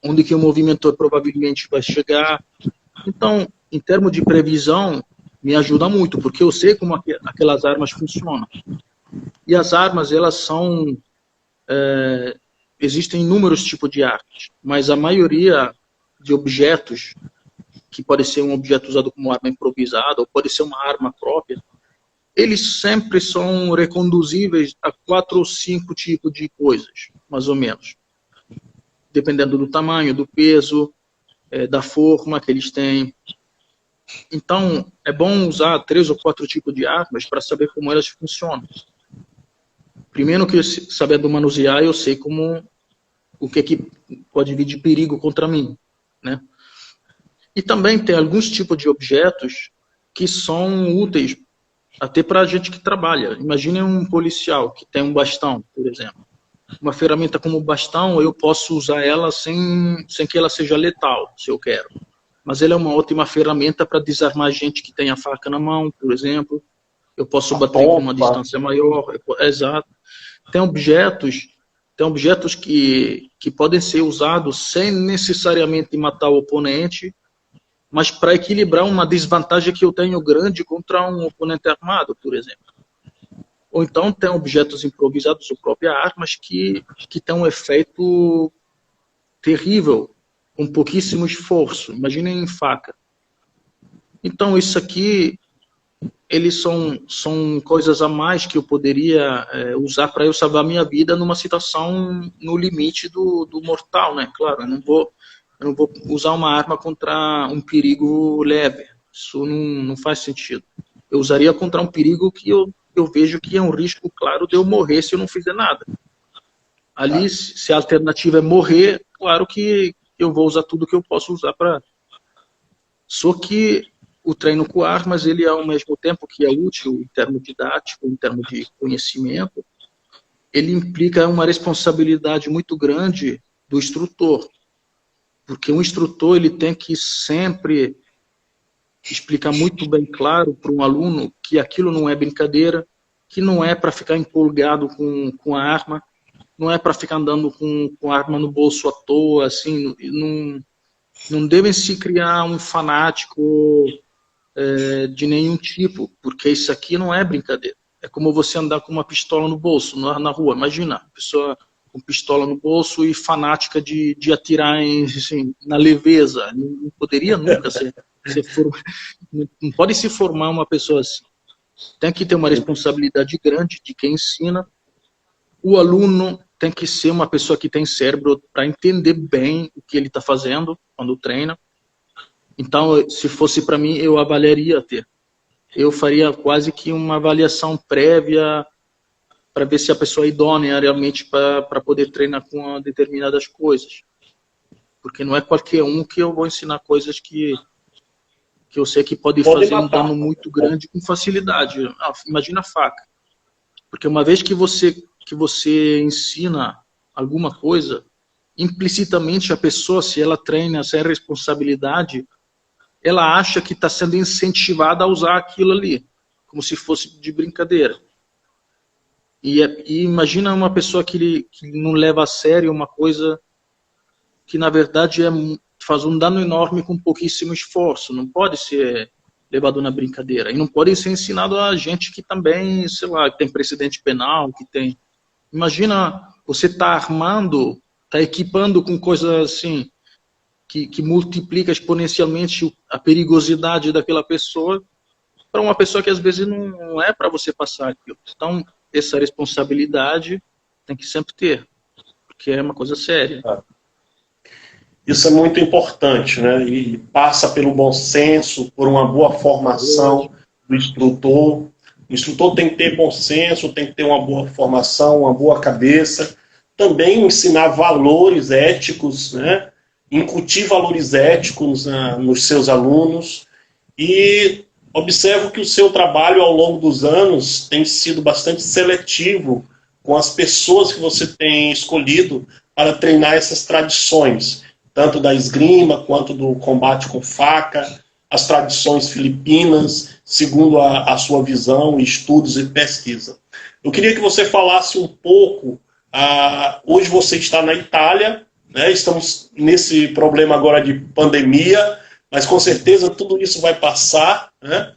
onde que o movimento provavelmente vai chegar. Então, em termos de previsão, me ajuda muito, porque eu sei como aquelas armas funcionam. E as armas, elas são... existem inúmeros tipos de armas, mas a maioria de objetos, que pode ser um objeto usado como arma improvisada, ou pode ser uma arma própria, eles sempre são reconduzíveis a 4 ou 5 tipos de coisas, mais ou menos. Dependendo do tamanho, do peso, da forma que eles têm. Então, é bom usar 3 ou 4 tipos de armas para saber como elas funcionam. Primeiro que sabendo manusear, eu sei o que pode vir de perigo contra mim, né? E também tem alguns tipos de objetos que são úteis até para a gente que trabalha. Imagine um policial que tem um bastão, por exemplo. Uma ferramenta como o bastão, eu posso usar ela sem que ela seja letal, se eu quero. mas ele é uma ótima ferramenta para desarmar gente que tem a faca na mão, por exemplo. Eu posso bater com uma distância maior. Exato. Tem objetos que podem ser usados sem necessariamente matar o oponente, mas para equilibrar uma desvantagem que eu tenho grande contra um oponente armado, por exemplo. Ou então tem objetos improvisados, ou próprias armas, que têm um efeito terrível, com pouquíssimo esforço. Imaginem faca. Então isso aqui, eles são coisas a mais que eu poderia usar para eu salvar minha vida numa situação no limite do mortal, né? Claro, eu não vou usar uma arma contra um perigo leve. Isso não faz sentido. Eu usaria contra um perigo que eu vejo que é um risco claro de eu morrer se eu não fizer nada. Ali, se a alternativa é morrer, claro que eu vou usar tudo que eu posso usar para... Só que o treino com armas, ele ao mesmo tempo que é útil em termos didáticos, em termos de conhecimento, ele implica uma responsabilidade muito grande do instrutor. Porque o instrutor, ele tem que sempre explicar muito bem claro para um aluno que aquilo não é brincadeira, que não é para ficar empolgado com a arma, não é para ficar andando com a arma no bolso à toa, assim, não devem se criar um fanático de nenhum tipo, porque isso aqui não é brincadeira. É como você andar com uma pistola no bolso na rua. Imagina, a pessoa com pistola no bolso e fanática de atirar assim, na leveza. Não poderia nunca não pode se formar uma pessoa assim. Tem que ter uma responsabilidade grande de quem ensina. O aluno tem que ser uma pessoa que tem cérebro para entender bem o que ele está fazendo quando treina. Então, se fosse para mim, eu avaliaria até. Eu faria quase que uma avaliação prévia para ver se a pessoa é idônea realmente para poder treinar com determinadas coisas. Porque não é qualquer um que eu vou ensinar coisas que eu sei que pode fazer um dano muito grande com facilidade. Imagina a faca. Porque uma vez que você ensina alguma coisa, implicitamente a pessoa, se ela treina sem responsabilidade, ela acha que está sendo incentivada a usar aquilo ali, como se fosse de brincadeira. E imagina uma pessoa que não leva a sério uma coisa que, na verdade, faz um dano enorme com pouquíssimo esforço. Não pode ser levado na brincadeira. E não pode ser ensinado a gente que também, sei lá, que tem precedente penal, que tem... Imagina, você está armando, está equipando com coisas assim... Que multiplica exponencialmente a perigosidade daquela pessoa para uma pessoa que às vezes não é para você passar aquilo. Então, essa responsabilidade tem que sempre ter, porque é uma coisa séria. Isso é muito importante, né? E passa pelo bom senso, por uma boa formação do instrutor. O instrutor tem que ter bom senso, tem que ter uma boa formação, uma boa cabeça. Também ensinar valores éticos, né? Incutir valores éticos nos seus alunos, e observo que o seu trabalho ao longo dos anos tem sido bastante seletivo com as pessoas que você tem escolhido para treinar essas tradições, tanto da esgrima quanto do combate com faca, as tradições filipinas, segundo a sua visão, estudos e pesquisa. Eu queria que você falasse um pouco, hoje você está na Itália, né? Estamos nesse problema agora de pandemia, mas com certeza tudo isso vai passar, né?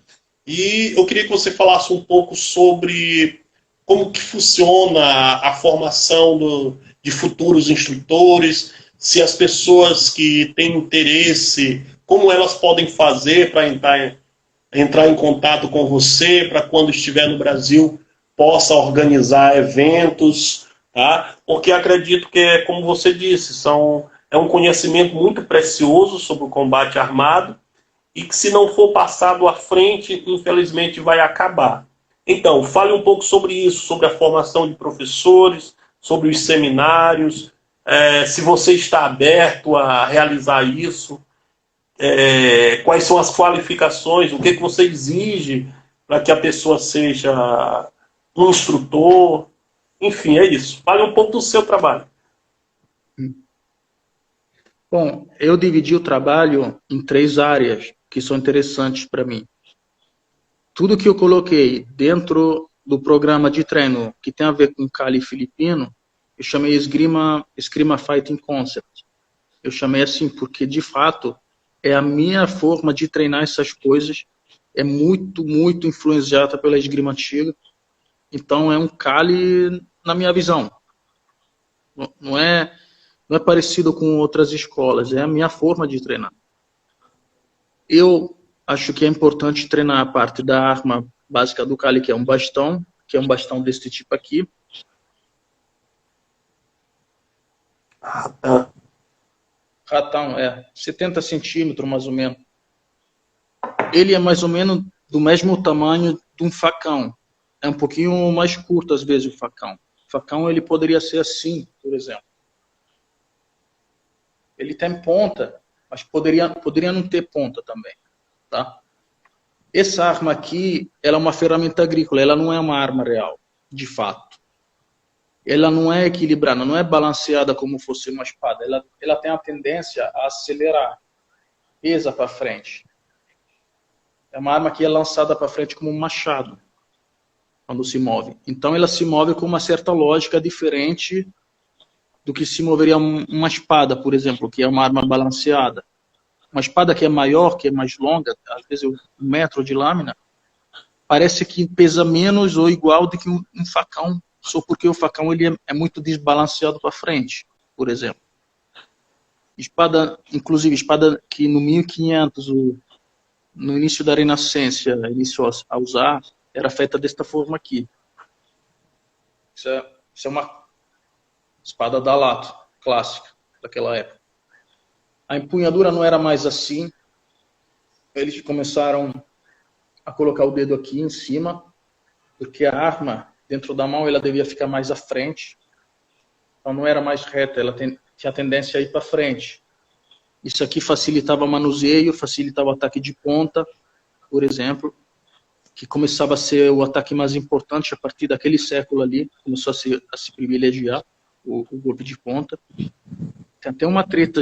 E eu queria que você falasse um pouco sobre como que funciona a formação de futuros instrutores, se as pessoas que têm interesse, como elas podem fazer para entrar em contato com você, para quando estiver no Brasil possa organizar eventos, tá? Porque acredito que, como você disse, é um conhecimento muito precioso sobre o combate armado e que, se não for passado à frente, infelizmente vai acabar. Então, fale um pouco sobre isso, sobre a formação de professores, sobre os seminários, se você está aberto a realizar isso, quais são as qualificações, o que você exige para que a pessoa seja um instrutor. Enfim, é isso. Fale um pouco do seu trabalho. Bom, eu dividi o trabalho em 3 áreas que são interessantes para mim. Tudo que eu coloquei dentro do programa de treino que tem a ver com Kali filipino, eu chamei Esgrima Fighting Concept. Eu chamei assim porque, de fato, é a minha forma de treinar essas coisas. É muito, muito influenciada pela esgrima antiga. Então, é um Kali na minha visão. Não é parecido com outras escolas. É a minha forma de treinar. Eu acho que é importante treinar a parte da arma básica do Kali, que é um bastão desse tipo aqui. Ratão, 70 centímetros, mais ou menos. Ele é mais ou menos do mesmo tamanho de um facão. É um pouquinho mais curto, às vezes, o facão. O facão, ele poderia ser assim, por exemplo. Ele tem ponta, mas poderia não ter ponta também. Tá? Essa arma aqui, ela é uma ferramenta agrícola, ela não é uma arma real, de fato. Ela não é equilibrada, não é balanceada como fosse uma espada. Ela tem a tendência a acelerar, pesa para frente. É uma arma que é lançada para frente como um machado, quando se move. Então ela se move com uma certa lógica diferente do que se moveria uma espada, por exemplo, que é uma arma balanceada. Uma espada que é maior, que é mais longa, às vezes 1 metro de lâmina, parece que pesa menos ou igual do que um facão, só porque o facão ele é muito desbalanceado para frente, por exemplo. Inclusive espada que no 1500, no início da Renascença, iniciou a usar, era feita desta forma aqui. Isso é uma espada da lata, clássica, daquela época. A empunhadura não era mais assim. Eles começaram a colocar o dedo aqui em cima, porque a arma, dentro da mão, ela devia ficar mais à frente. Então não era mais reta, ela tinha a tendência a ir para frente. Isso aqui facilitava o manuseio, facilitava o ataque de ponta, por exemplo, que começava a ser o ataque mais importante a partir daquele século ali, começou a se privilegiar o golpe de ponta. Tem até uma treta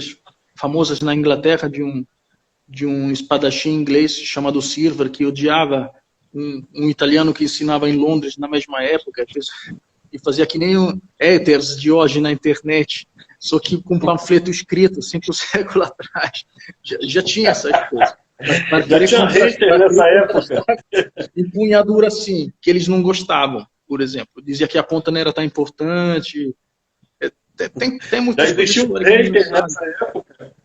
famosas na Inglaterra de um espadachim inglês chamado Silver, que odiava um italiano que ensinava em Londres na mesma época, e fazia que nem o haters de hoje na internet, só que com panfleto escrito 5 séculos atrás. Já tinha essas coisas. Já tinha hater nessa época. Empunhadura assim, que eles não gostavam, por exemplo. Dizia que a ponta não era tão importante. Tem muitas já existiu um hater nessa época.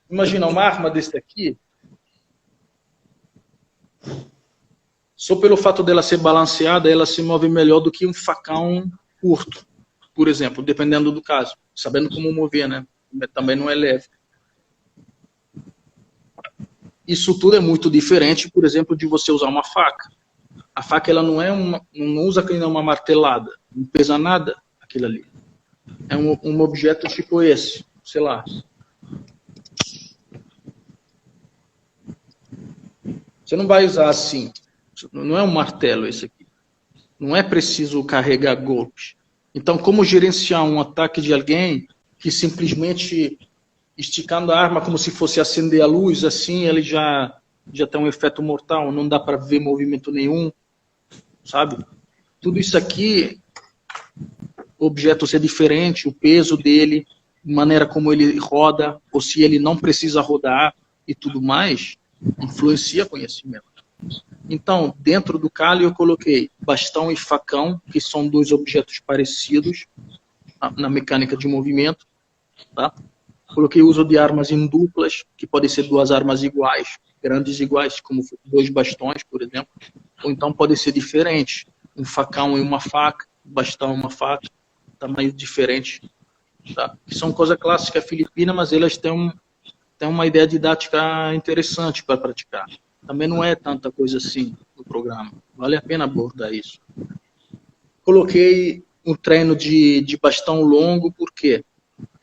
Imagina uma arma desse aqui, só pelo fato dela ser balanceada, ela se move melhor do que um facão curto, por exemplo, dependendo do caso, sabendo como mover, né? Também não é leve. Isso tudo é muito diferente, por exemplo, de você usar uma faca. A faca ela não usa que nem uma martelada, não pesa nada aquilo ali. É um objeto tipo esse, sei lá. Você não vai usar assim. Não é um martelo esse aqui. Não é preciso carregar golpes. Então, como gerenciar um ataque de alguém que simplesmente esticando a arma como se fosse acender a luz, assim, ele já tem um efeito mortal, não dá para ver movimento nenhum, sabe? Tudo isso aqui, o objeto ser diferente, o peso dele, a maneira como ele roda, ou se ele não precisa rodar e tudo mais, influencia conhecimento. Então, dentro do Kali eu coloquei bastão e facão, que são 2 objetos parecidos na mecânica de movimento, tá? Coloquei o uso de armas em duplas, que podem ser 2 armas iguais, grandes iguais, como 2 bastões, por exemplo. Ou então pode ser diferente, um facão e uma faca, bastão e uma faca, tamanho diferente. Tá? Que são coisas clássicas filipinas, mas elas têm uma ideia didática interessante para praticar. Também não é tanta coisa assim no programa. Vale a pena abordar isso. Coloquei um treino de bastão longo, por quê?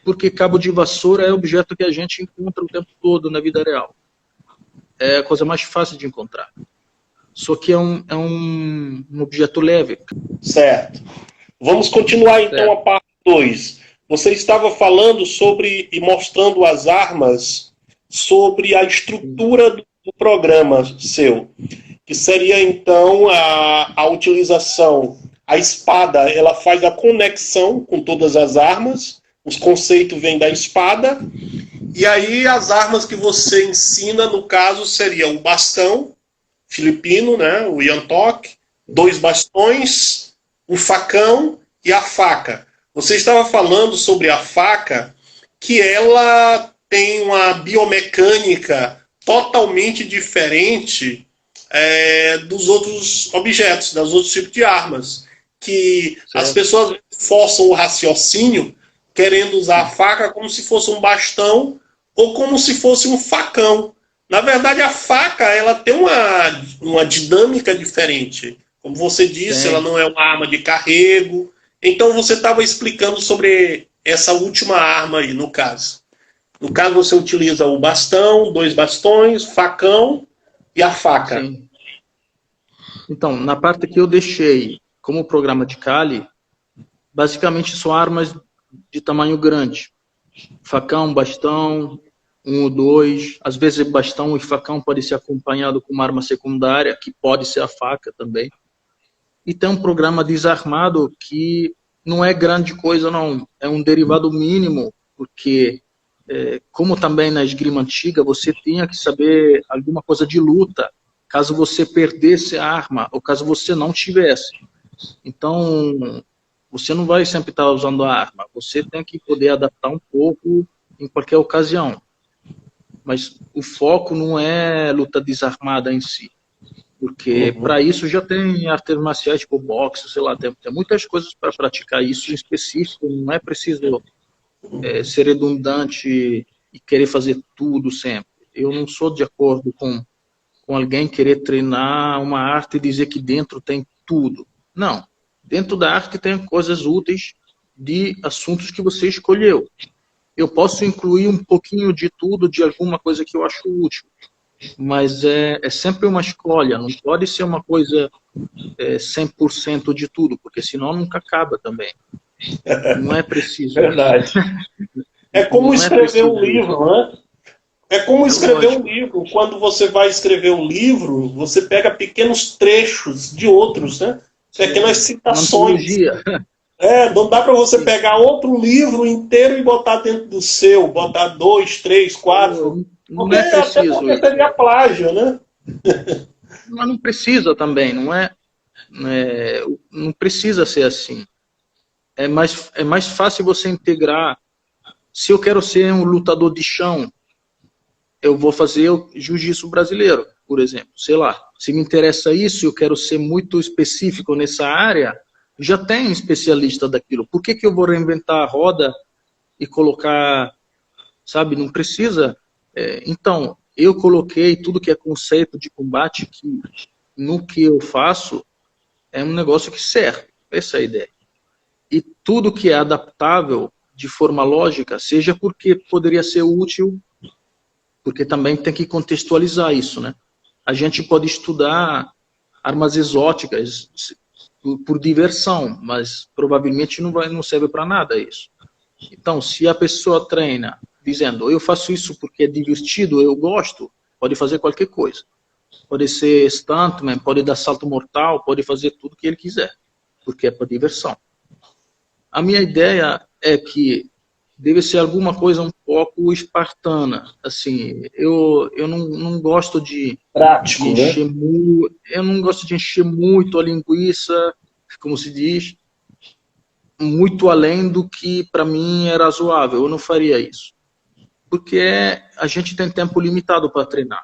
Porque cabo de vassoura é objeto que a gente encontra o tempo todo na vida real. É a coisa mais fácil de encontrar. Só que é um objeto leve. Certo. Vamos continuar então a parte 2. você estava falando sobre e mostrando as armas, sobre a estrutura do programa seu, que seria então a utilização. A espada, ela faz a conexão com todas as armas, os conceitos vêm da espada, e aí as armas que você ensina, no caso, seria o bastão filipino, né, o yantok, 2 bastões, o facão e a faca. Você estava falando sobre a faca, que ela tem uma biomecânica totalmente diferente dos outros objetos, dos outros tipos de armas. Que certo. As pessoas forçam o raciocínio querendo usar a faca como se fosse um bastão ou como se fosse um facão. Na verdade, a faca ela tem uma dinâmica diferente. Como você disse, ela não é uma arma de carrego. Então, você estava explicando sobre essa última arma aí, no caso. No caso, você utiliza o bastão, 2 bastões, facão e a faca. Sim. Então, na parte que eu deixei como programa de Kali, basicamente são armas de tamanho grande. Facão, bastão, 1 ou 2. Às vezes bastão e facão pode ser acompanhado com uma arma secundária, que pode ser a faca também. E tem um programa desarmado que não é grande coisa, não. É um derivado mínimo, porque, como também na esgrima antiga, você tinha que saber alguma coisa de luta, caso você perdesse a arma, ou caso você não tivesse. Então, você não vai sempre estar usando a arma. Você tem que poder adaptar um pouco em qualquer ocasião. Mas o foco não é luta desarmada em si. Porque para isso já tem artes marciais, tipo boxe, sei lá, tem muitas coisas para praticar isso em específico. Não é preciso ser redundante e querer fazer tudo sempre. Eu não sou de acordo com alguém querer treinar uma arte e dizer que dentro tem tudo. Não. Dentro da arte tem coisas úteis de assuntos que você escolheu. Eu posso incluir um pouquinho de tudo, de alguma coisa que eu acho útil. Mas é sempre uma escolha, não pode ser uma coisa 100% de tudo, porque senão nunca acaba também. Não é preciso. Verdade. É como escrever um livro, né? É como escrever um livro. Quando você vai escrever um livro, você pega pequenos trechos de outros, né? Pequenas citações. Não dá para você pegar outro livro inteiro e botar dentro do seu, botar 2, 3, 4... Não é preciso. Até porque seria plágio, né? Mas não precisa também, não precisa ser assim. É mais fácil você integrar. Se eu quero ser um lutador de chão, eu vou fazer o jiu-jitsu brasileiro, por exemplo. Sei lá, se me interessa isso, eu quero ser muito específico nessa área, já tem especialista daquilo. Por que eu vou reinventar a roda e colocar, sabe, não precisa... Então, eu coloquei tudo que é conceito de combate que no que eu faço é um negócio que serve. Essa é a ideia. E tudo que é adaptável de forma lógica, seja porque poderia ser útil, porque também tem que contextualizar isso, né? A gente pode estudar armas exóticas por diversão, mas provavelmente não serve para nada isso. Então, se a pessoa treina dizendo, eu faço isso porque é divertido, eu gosto, pode fazer qualquer coisa. Pode ser stuntman, pode dar salto mortal, pode fazer tudo que ele quiser, porque é para diversão. A minha ideia é que deve ser alguma coisa um pouco espartana. Assim, eu não gosto de prático, de encher eu não gosto de encher muito a linguiça, como se diz, muito além do que para mim era razoável. Eu não faria isso. Porque a gente tem tempo limitado para treinar.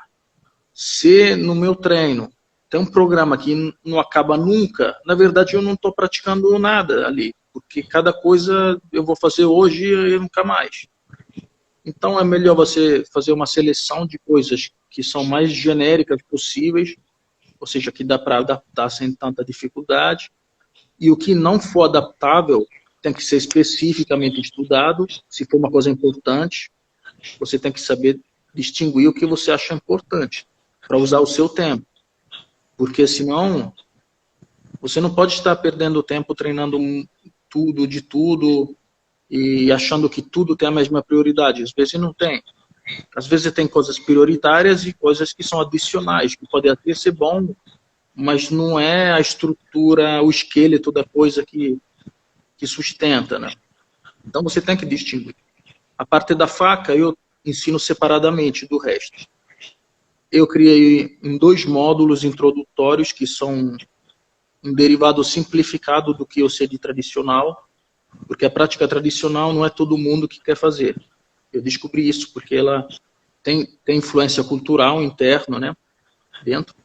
Se no meu treino tem um programa que não acaba nunca, na verdade eu não estou praticando nada ali, porque cada coisa eu vou fazer hoje e nunca mais. Então é melhor você fazer uma seleção de coisas que são mais genéricas possíveis, ou seja, que dá para adaptar sem tanta dificuldade, e o que não for adaptável tem que ser especificamente estudado, se for uma coisa importante. Você tem que saber distinguir o que você acha importante para usar o seu tempo. Porque senão, você não pode estar perdendo tempo treinando tudo de tudo e achando que tudo tem a mesma prioridade. Às vezes não tem. Às vezes tem coisas prioritárias e coisas que são adicionais, que podem até ser bom, mas não é a estrutura, o esqueleto da coisa que sustenta, né? Então você tem que distinguir. A parte da faca eu ensino separadamente do resto. Eu criei em 2 módulos introdutórios que são um derivado simplificado do que eu sei de tradicional, porque a prática tradicional não é todo mundo que quer fazer. Eu descobri isso porque ela tem influência cultural interna, né, dentro,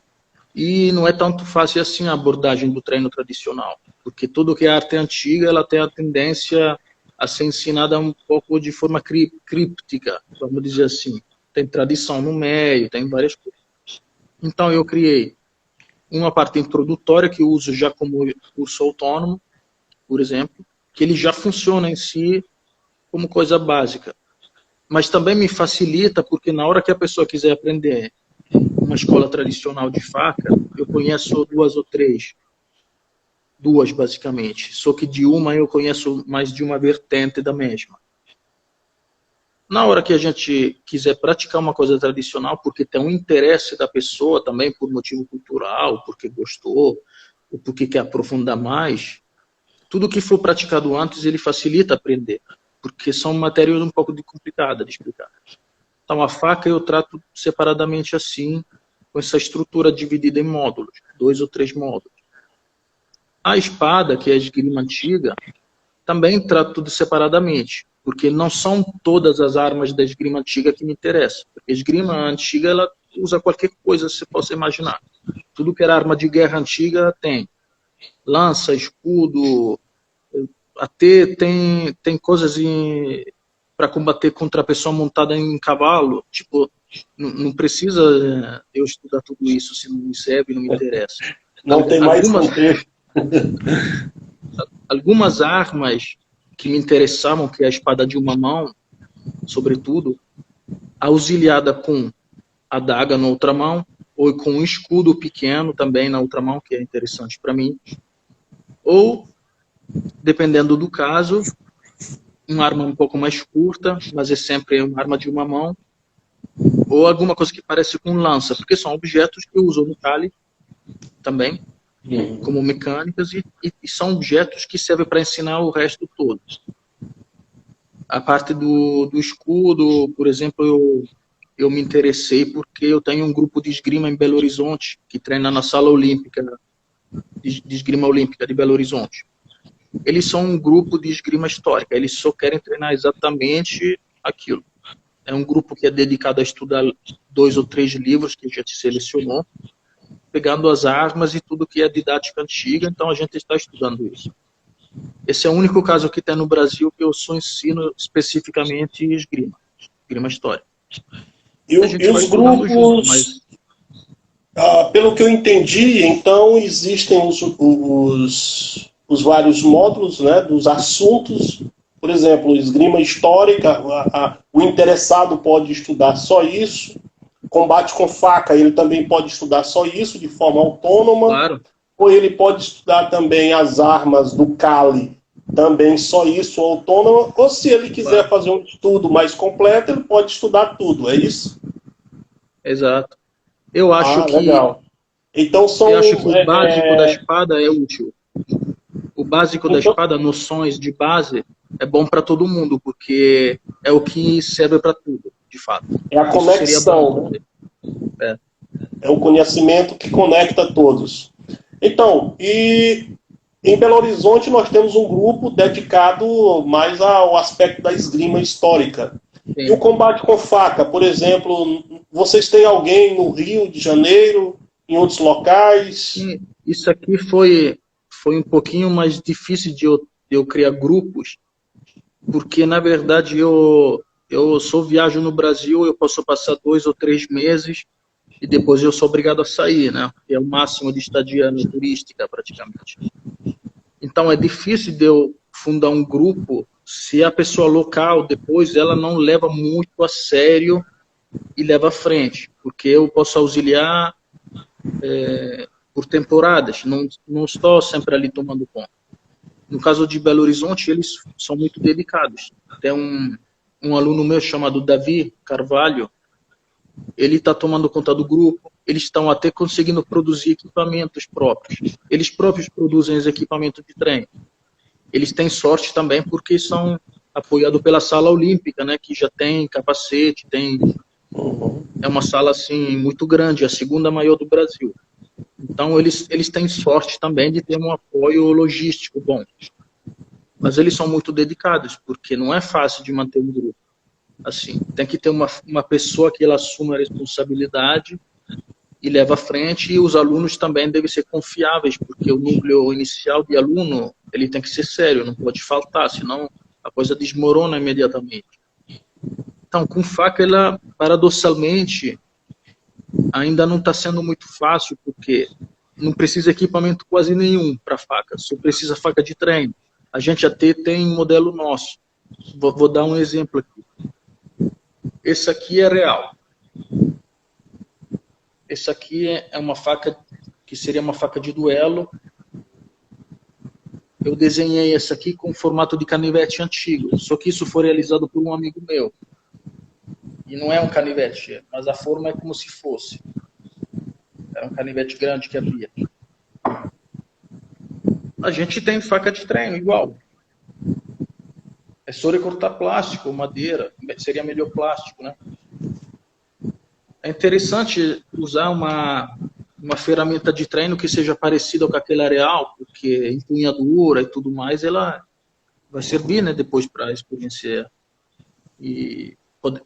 e não é tanto fácil assim a abordagem do treino tradicional, porque tudo que é arte antiga, ela tem a tendência a ser ensinada um pouco de forma críptica, vamos dizer assim. Tem tradição no meio, tem várias coisas. Então eu criei uma parte introdutória que eu uso já como curso autônomo, por exemplo, que ele já funciona em si como coisa básica. Mas também me facilita porque na hora que a pessoa quiser aprender uma escola tradicional de faca, eu conheço 2 ou 3. 2, basicamente. Só que de uma eu conheço mais de uma vertente da mesma. Na hora que a gente quiser praticar uma coisa tradicional, porque tem um interesse da pessoa também por motivo cultural, porque gostou, ou porque quer aprofundar mais, tudo que for praticado antes, ele facilita aprender, porque são matérias um pouco complicadas de explicar. Então a faca eu trato separadamente assim, com essa estrutura dividida em módulos, 2 ou 3 módulos. A espada, que é a esgrima antiga, também trato tudo separadamente, porque não são todas as armas da esgrima antiga que me interessam. Porque a esgrima antiga, ela usa qualquer coisa que você possa imaginar. Tudo que era arma de guerra antiga tem. Lança, escudo, até tem coisas para combater contra a pessoa montada em cavalo. Tipo, não precisa eu estudar tudo isso se não me serve, não me interessa. Não tem mais contexto. Algumas armas que me interessavam, que é a espada de uma mão, sobretudo, auxiliada com a adaga na outra mão, ou com um escudo pequeno também na outra mão, que é interessante para mim, ou, dependendo do caso, uma arma um pouco mais curta, mas é sempre uma arma de uma mão, ou alguma coisa que parece com lança, porque são objetos que eu uso no Kali também, como mecânicas, e são objetos que servem para ensinar o resto todo. A parte do escudo, por exemplo, eu me interessei porque eu tenho um grupo de esgrima em Belo Horizonte, que treina na sala olímpica, de esgrima olímpica de Belo Horizonte. Eles são um grupo de esgrima histórica, eles só querem treinar exatamente aquilo. É um grupo que é dedicado a estudar 2 ou 3 livros que a gente selecionou, pegando as armas e tudo que é didática antiga, então a gente está estudando isso. Esse é o único caso que tem no Brasil que eu só ensino especificamente esgrima histórica. E os grupos, junto, mas... pelo que eu entendi, então existem os vários módulos, né, dos assuntos. Por exemplo, esgrima histórica, o interessado pode estudar só isso. Combate com faca, ele também pode estudar só isso de forma autônoma. Claro. Ou ele pode estudar também as armas do Kali, também só isso autônoma. Ou se ele quiser fazer um estudo mais completo, ele pode estudar tudo, é isso? Exato. Eu acho que... Legal. Então eu acho que o básico da espada é útil. O básico da espada, noções de base, é bom para todo mundo, porque é o que serve para tudo, de fato. É a conexão. É o conhecimento que conecta todos. Então, e em Belo Horizonte nós temos um grupo dedicado mais ao aspecto da esgrima histórica. Sim. E o combate com faca, por exemplo, vocês têm alguém no Rio de Janeiro, em outros locais? Sim, isso aqui foi um pouquinho mais difícil de eu criar grupos, porque na verdade eu só viajo no Brasil, eu posso passar 2 ou 3 meses e depois eu sou obrigado a sair, né? É o máximo de estadia turística, praticamente. Então é difícil de eu fundar um grupo se a pessoa local, depois, ela não leva muito a sério e leva à frente, porque eu posso auxiliar por temporadas, não estou sempre ali tomando conta. No caso de Belo Horizonte, eles são muito dedicados. Tem um aluno meu chamado Davi Carvalho, ele está tomando conta do grupo, eles estão até conseguindo produzir equipamentos próprios. Eles próprios produzem os equipamentos de treino. Eles têm sorte também porque são apoiados pela Sala Olímpica, né, que já tem capacete, é uma sala assim muito grande, a segunda maior do Brasil. Então eles têm sorte também de ter um apoio logístico bom. Mas eles são muito dedicados, porque não é fácil de manter um grupo. Assim, tem que ter uma pessoa que ela assuma a responsabilidade e leva à frente, e os alunos também devem ser confiáveis, porque o núcleo inicial de aluno, ele tem que ser sério, não pode faltar, senão a coisa desmorona imediatamente. Então, com faca, ela, paradoxalmente, ainda não está sendo muito fácil, porque não precisa equipamento quase nenhum para faca, só precisa faca de treino. A gente até tem um modelo nosso. Vou dar um exemplo aqui. Esse aqui é real. Esse aqui é uma faca que seria uma faca de duelo. Eu desenhei essa aqui com formato de canivete antigo, só que isso foi realizado por um amigo meu. E não é um canivete, mas a forma é como se fosse. Era um canivete grande que havia. A gente tem faca de treino igual. É só recortar plástico, madeira, seria melhor plástico, né? É interessante usar uma ferramenta de treino que seja parecida com aquela real, porque empunhadura e tudo mais, ela vai servir, né, depois para experienciar. E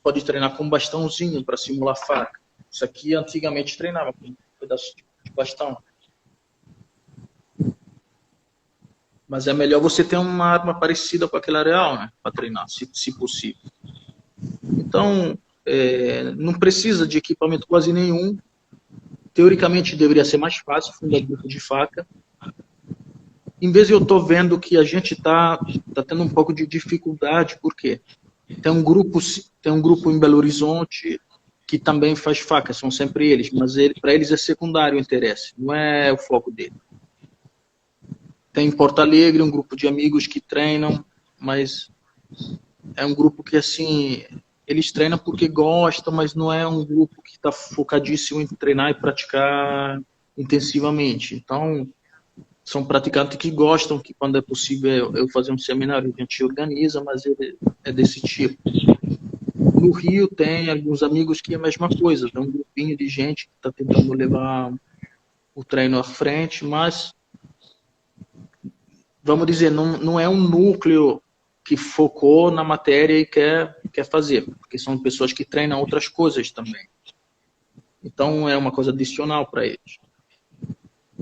pode treinar com um bastãozinho para simular faca. Isso aqui antigamente treinava com um pedaço de bastão. Mas é melhor você ter uma arma parecida com aquela real, né, para treinar, se possível. Então, não precisa de equipamento quase nenhum. Teoricamente, deveria ser mais fácil fundar grupo de faca. Em vez de eu estou vendo que a gente está tendo um pouco de dificuldade, por quê? Tem um grupo em Belo Horizonte que também faz faca, são sempre eles, mas para eles é secundário o interesse, não é o foco dele. Tem em Porto Alegre um grupo de amigos que treinam, mas é um grupo que, assim, eles treinam porque gostam, mas não é um grupo que está focadíssimo em treinar e praticar intensivamente. Então, são praticantes que gostam, que quando é possível eu fazer um seminário, a gente organiza, mas ele é desse tipo. No Rio tem alguns amigos que é a mesma coisa, tem um grupinho de gente que está tentando levar o treino à frente, mas, vamos dizer, não é um núcleo que focou na matéria e quer fazer, porque são pessoas que treinam outras coisas também. Então é uma coisa adicional para eles.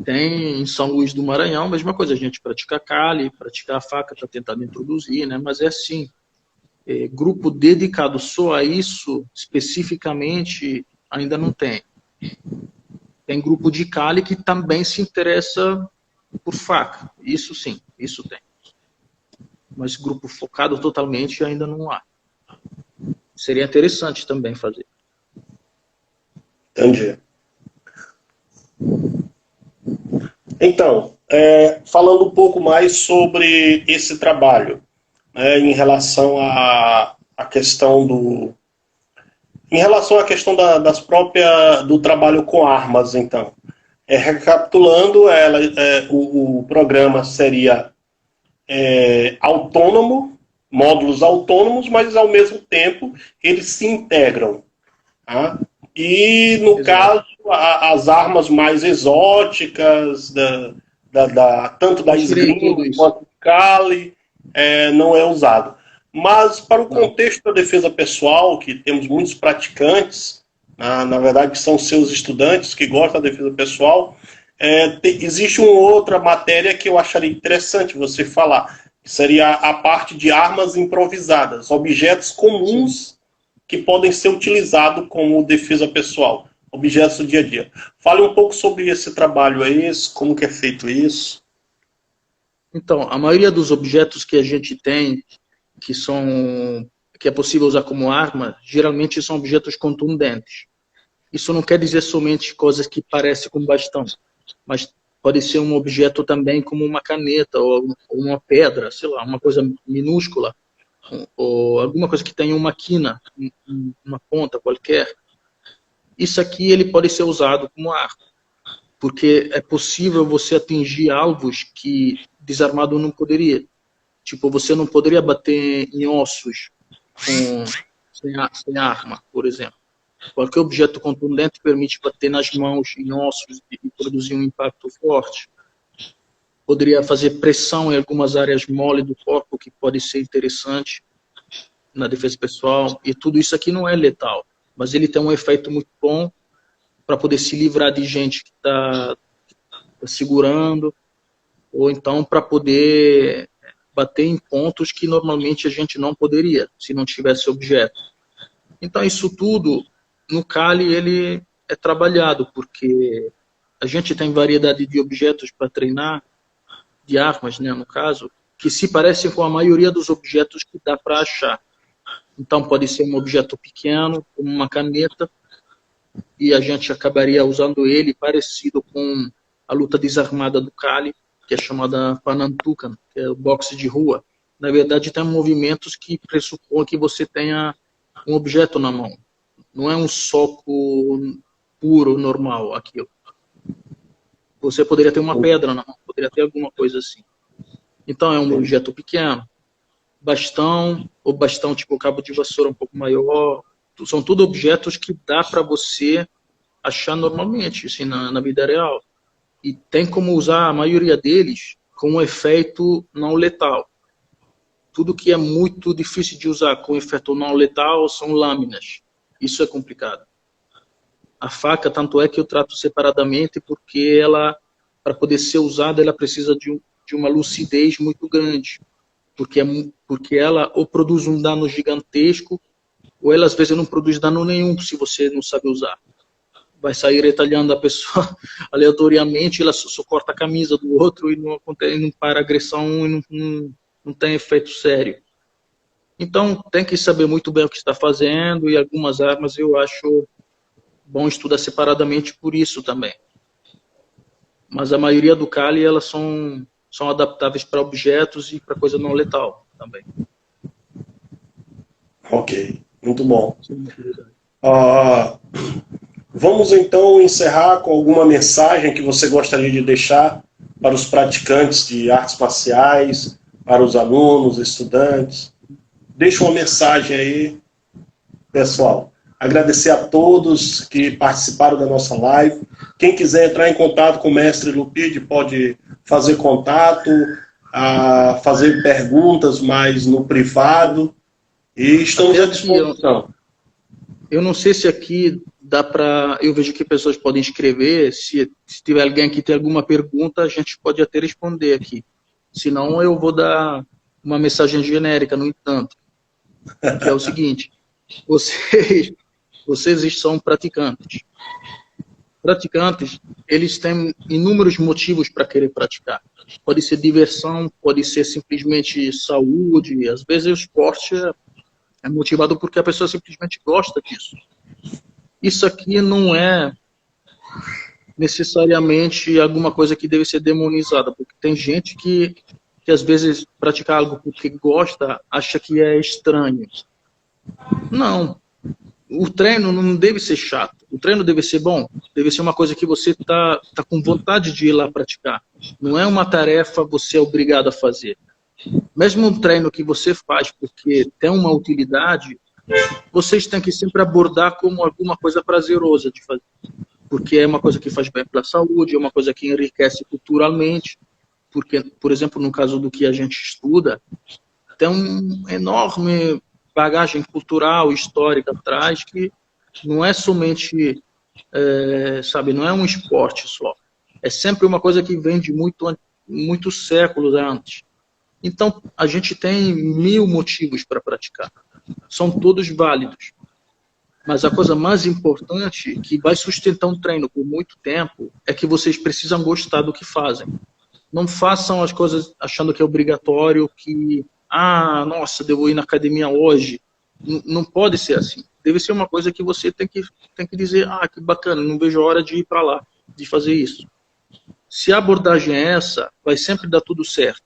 Tem em São Luís do Maranhão, a mesma coisa, a gente pratica cali, pratica a faca, está tentando introduzir, né? Mas é assim, grupo dedicado só a isso, especificamente, ainda não tem. Tem grupo de cali que também se interessa por faca, isso sim, isso tem. Mas grupo focado totalmente ainda não há. Seria interessante também fazer. Entendi. Então, falando um pouco mais sobre esse trabalho, né, em relação à questão do trabalho com armas, então. Recapitulando, o programa seria autônomo, módulos autônomos, mas ao mesmo tempo eles se integram. Tá? E no Exato. caso, as armas mais exóticas, tanto da esgrima quanto do cali, não é usado. Mas para o contexto da defesa pessoal, que temos muitos praticantes, na verdade são seus estudantes que gostam da defesa pessoal, existe uma outra matéria que eu acharia interessante você falar, que seria a parte de armas improvisadas, objetos comuns que podem ser utilizados como defesa pessoal, objetos do dia a dia. Fale um pouco sobre esse trabalho aí, como que é feito isso. Então, a maioria dos objetos que a gente tem, que é possível usar como arma, geralmente são objetos contundentes. Isso não quer dizer somente coisas que parecem com bastão, mas pode ser um objeto também como uma caneta ou uma pedra, sei lá, uma coisa minúscula, ou alguma coisa que tenha uma quina, uma ponta qualquer. Isso aqui ele pode ser usado como arma, porque é possível você atingir alvos que desarmado não poderia. Tipo, você não poderia bater em ossos sem arma, por exemplo. Qualquer objeto contundente permite bater nas mãos, em ossos e produzir um impacto forte. Poderia fazer pressão em algumas áreas mole do corpo, que pode ser interessante na defesa pessoal. E tudo isso aqui não é letal, mas ele tem um efeito muito bom para poder se livrar de gente que está segurando, ou então para poder bater em pontos que normalmente a gente não poderia, se não tivesse objeto. Então isso tudo, no Kali, ele é trabalhado, porque a gente tem variedade de objetos para treinar, de armas, né, no caso, que se parecem com a maioria dos objetos que dá para achar. Então pode ser um objeto pequeno, como uma caneta, e a gente acabaria usando ele parecido com a luta desarmada do Kali, que é chamada Panantukan, que é o boxe de rua. Na verdade, tem movimentos que pressupõem que você tenha um objeto na mão. Não é um soco puro, normal, aquilo. Você poderia ter uma pedra na mão, poderia ter alguma coisa assim. Então, é um objeto pequeno. Bastão, ou bastão tipo cabo de vassoura um pouco maior. São tudo objetos que dá para você achar normalmente, assim, na vida real. E tem como usar a maioria deles com um efeito não letal. Tudo que é muito difícil de usar com efeito não letal são lâminas. Isso é complicado. A faca, tanto é que eu trato separadamente, porque ela, para poder ser usada, ela precisa de uma lucidez muito grande. Porque ela ou produz um dano gigantesco, ou ela às vezes não produz dano nenhum se você não sabe usar. Vai sair retalhando a pessoa aleatoriamente, ela só corta a camisa do outro e não para agressão e não tem efeito sério. Então tem que saber muito bem o que está fazendo, e algumas armas eu acho bom estudar separadamente por isso também. Mas a maioria do Kali, elas são adaptáveis para objetos e para coisa não letal também. Ok, muito bom. Vamos então encerrar com alguma mensagem que você gostaria de deixar para os praticantes de artes marciais, para os alunos, estudantes. Deixa uma mensagem aí, pessoal. Agradecer a todos que participaram da nossa live. Quem quiser entrar em contato com o mestre Lupide pode fazer contato, fazer perguntas mais no privado. E estamos à disposição. Eu não sei se aqui dá para... Eu vejo que pessoas podem escrever. Se tiver alguém que tem alguma pergunta, a gente pode até responder aqui. Senão eu vou dar uma mensagem genérica, no entanto. Que é o seguinte. Vocês são praticantes. Praticantes, eles têm inúmeros motivos para querer praticar. Pode ser diversão, pode ser simplesmente saúde. Às vezes o esporte é motivado porque a pessoa simplesmente gosta disso. Isso aqui não é necessariamente alguma coisa que deve ser demonizada, porque tem gente que às vezes pratica algo porque gosta, acha que é estranho. Não. O treino não deve ser chato. O treino deve ser bom. Deve ser uma coisa que você está com vontade de ir lá praticar. Não é uma tarefa você é obrigado a fazer. Mesmo um treino que você faz porque tem uma utilidade, vocês têm que sempre abordar como alguma coisa prazerosa de fazer. Porque é uma coisa que faz bem para a saúde, é uma coisa que enriquece culturalmente. Porque, por exemplo, no caso do que a gente estuda, tem um enorme bagagem cultural, histórica atrás, que não é somente, não é um esporte só. É sempre uma coisa que vem de muitos séculos antes. Então, a gente tem 1000 motivos para praticar. São todos válidos. Mas a coisa mais importante, que vai sustentar um treino por muito tempo, é que vocês precisam gostar do que fazem. Não façam as coisas achando que é obrigatório, que nossa, devo ir na academia hoje. Não pode ser assim. Deve ser uma coisa que você tem que dizer, que bacana, não vejo a hora de ir para lá, de fazer isso. Se a abordagem é essa, vai sempre dar tudo certo.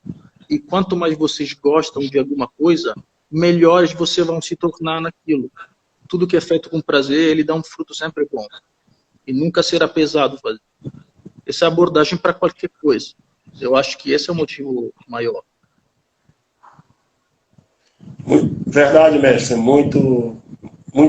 E quanto mais vocês gostam de alguma coisa, melhores vocês vão se tornar naquilo. Tudo que é feito com prazer, ele dá um fruto sempre bom. E nunca será pesado fazer. Essa é a abordagem para qualquer coisa. Eu acho que esse é o motivo maior. Verdade, mestre. Muito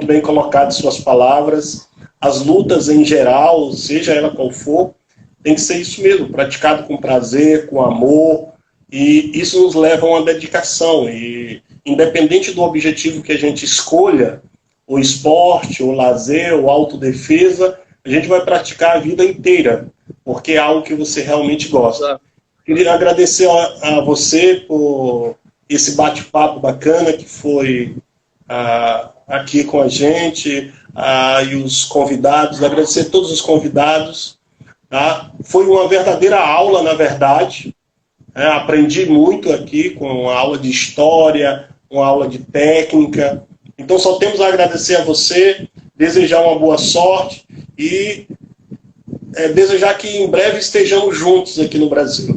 bem colocado suas palavras. As lutas em geral, seja ela qual for, tem que ser isso mesmo, praticado com prazer, com amor, e isso nos leva a uma dedicação. E independente do objetivo que a gente escolha, o esporte, o lazer, ou autodefesa, a gente vai praticar a vida inteira, porque é algo que você realmente gosta. Queria agradecer a você por esse bate-papo bacana que foi aqui com a gente, e os convidados, agradecer a todos os convidados. Tá? Foi uma verdadeira aula, na verdade. Aprendi muito aqui com a aula de história, uma aula de técnica. Então só temos a agradecer a você, desejar uma boa sorte e desejar que em breve estejamos juntos aqui no Brasil.